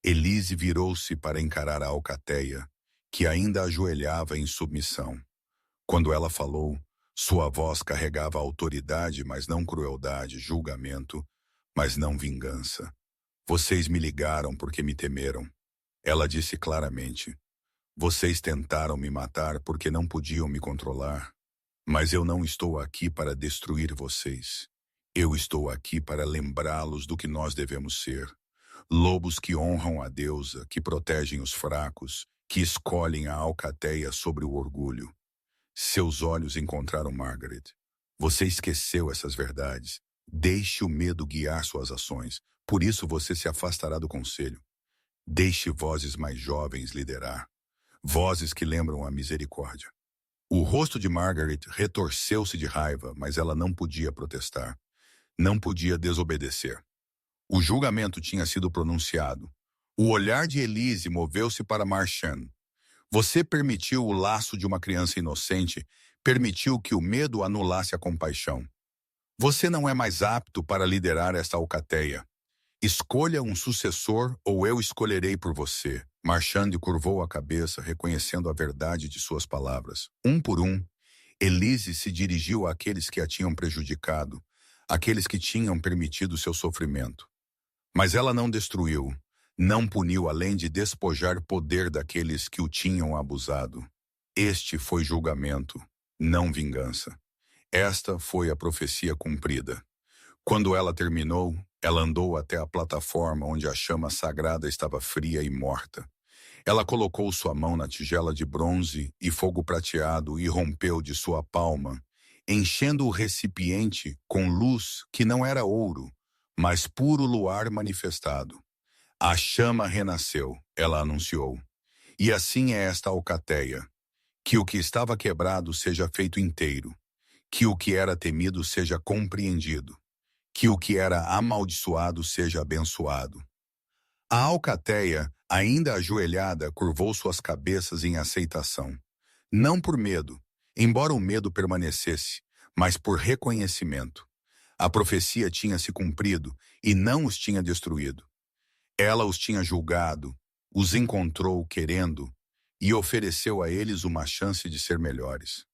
Elise virou-se para encarar a alcateia, que ainda ajoelhava em submissão. Quando ela falou, sua voz carregava autoridade, mas não crueldade, julgamento, mas não vingança. Vocês me ligaram porque me temeram. Ela disse claramente. Vocês tentaram me matar porque não podiam me controlar. Mas eu não estou aqui para destruir vocês. Eu estou aqui para lembrá-los do que nós devemos ser. Lobos que honram a deusa, que protegem os fracos, que escolhem a alcateia sobre o orgulho. Seus olhos encontraram Margaret. Você esqueceu essas verdades. Deixe o medo guiar suas ações. Por isso você se afastará do conselho. Deixe vozes mais jovens liderar. Vozes que lembram a misericórdia. O rosto de Margaret retorceu-se de raiva, mas ela não podia protestar. Não podia desobedecer. O julgamento tinha sido pronunciado. O olhar de Elise moveu-se para Marchand. Você permitiu o laço de uma criança inocente, permitiu que o medo anulasse a compaixão. Você não é mais apto para liderar esta alcateia. Escolha um sucessor ou eu escolherei por você. Marchand curvou a cabeça, reconhecendo a verdade de suas palavras. Um por um, Elise se dirigiu àqueles que a tinham prejudicado, àqueles que tinham permitido seu sofrimento. Mas ela não destruiu, não puniu além de despojar poder daqueles que o tinham abusado. Este foi julgamento, não vingança. Esta foi a profecia cumprida. Quando ela terminou, ela andou até a plataforma onde a chama sagrada estava fria e morta. Ela colocou sua mão na tigela de bronze e fogo prateado irrompeu de sua palma, enchendo o recipiente com luz que não era ouro, mas puro luar manifestado. A chama renasceu, ela anunciou. E assim é esta alcateia. Que o que estava quebrado seja feito inteiro. Que o que era temido seja compreendido. Que o que era amaldiçoado seja abençoado. A alcateia Ainda ajoelhada, curvou suas cabeças em aceitação. Não por medo, embora o medo permanecesse, mas por reconhecimento. A profecia tinha se cumprido e não os tinha destruído. Ela os tinha julgado, os encontrou querendo e ofereceu a eles uma chance de ser melhores.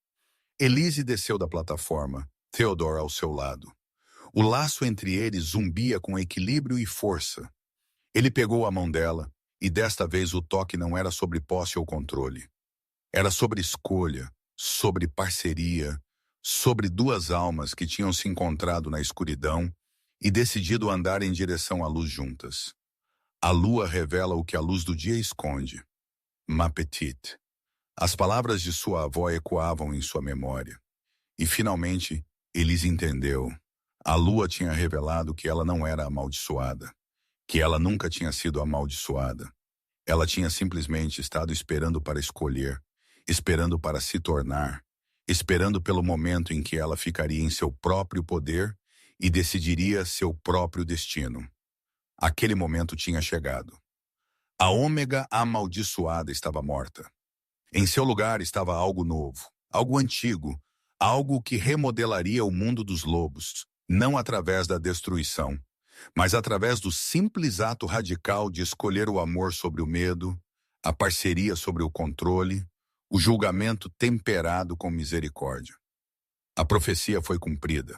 Elise desceu da plataforma, Theodore ao seu lado. O laço entre eles zumbia com equilíbrio e força. Ele pegou a mão dela, e desta vez o toque não era sobre posse ou controle. Era sobre escolha, sobre parceria, sobre duas almas que tinham se encontrado na escuridão e decidido andar em direção à luz juntas. A lua revela o que a luz do dia esconde. Ma petite. As palavras de sua avó ecoavam em sua memória. E finalmente, Elise entendeu. A lua tinha revelado que ela não era amaldiçoada, que ela nunca tinha sido amaldiçoada. Ela tinha simplesmente estado esperando para escolher, esperando para se tornar, esperando pelo momento em que ela ficaria em seu próprio poder e decidiria seu próprio destino. Aquele momento tinha chegado. A ômega amaldiçoada estava morta. Em seu lugar estava algo novo, algo antigo, algo que remodelaria o mundo dos lobos, não através da destruição, mas através do simples ato radical de escolher o amor sobre o medo, a parceria sobre o controle, o julgamento temperado com misericórdia. A profecia foi cumprida.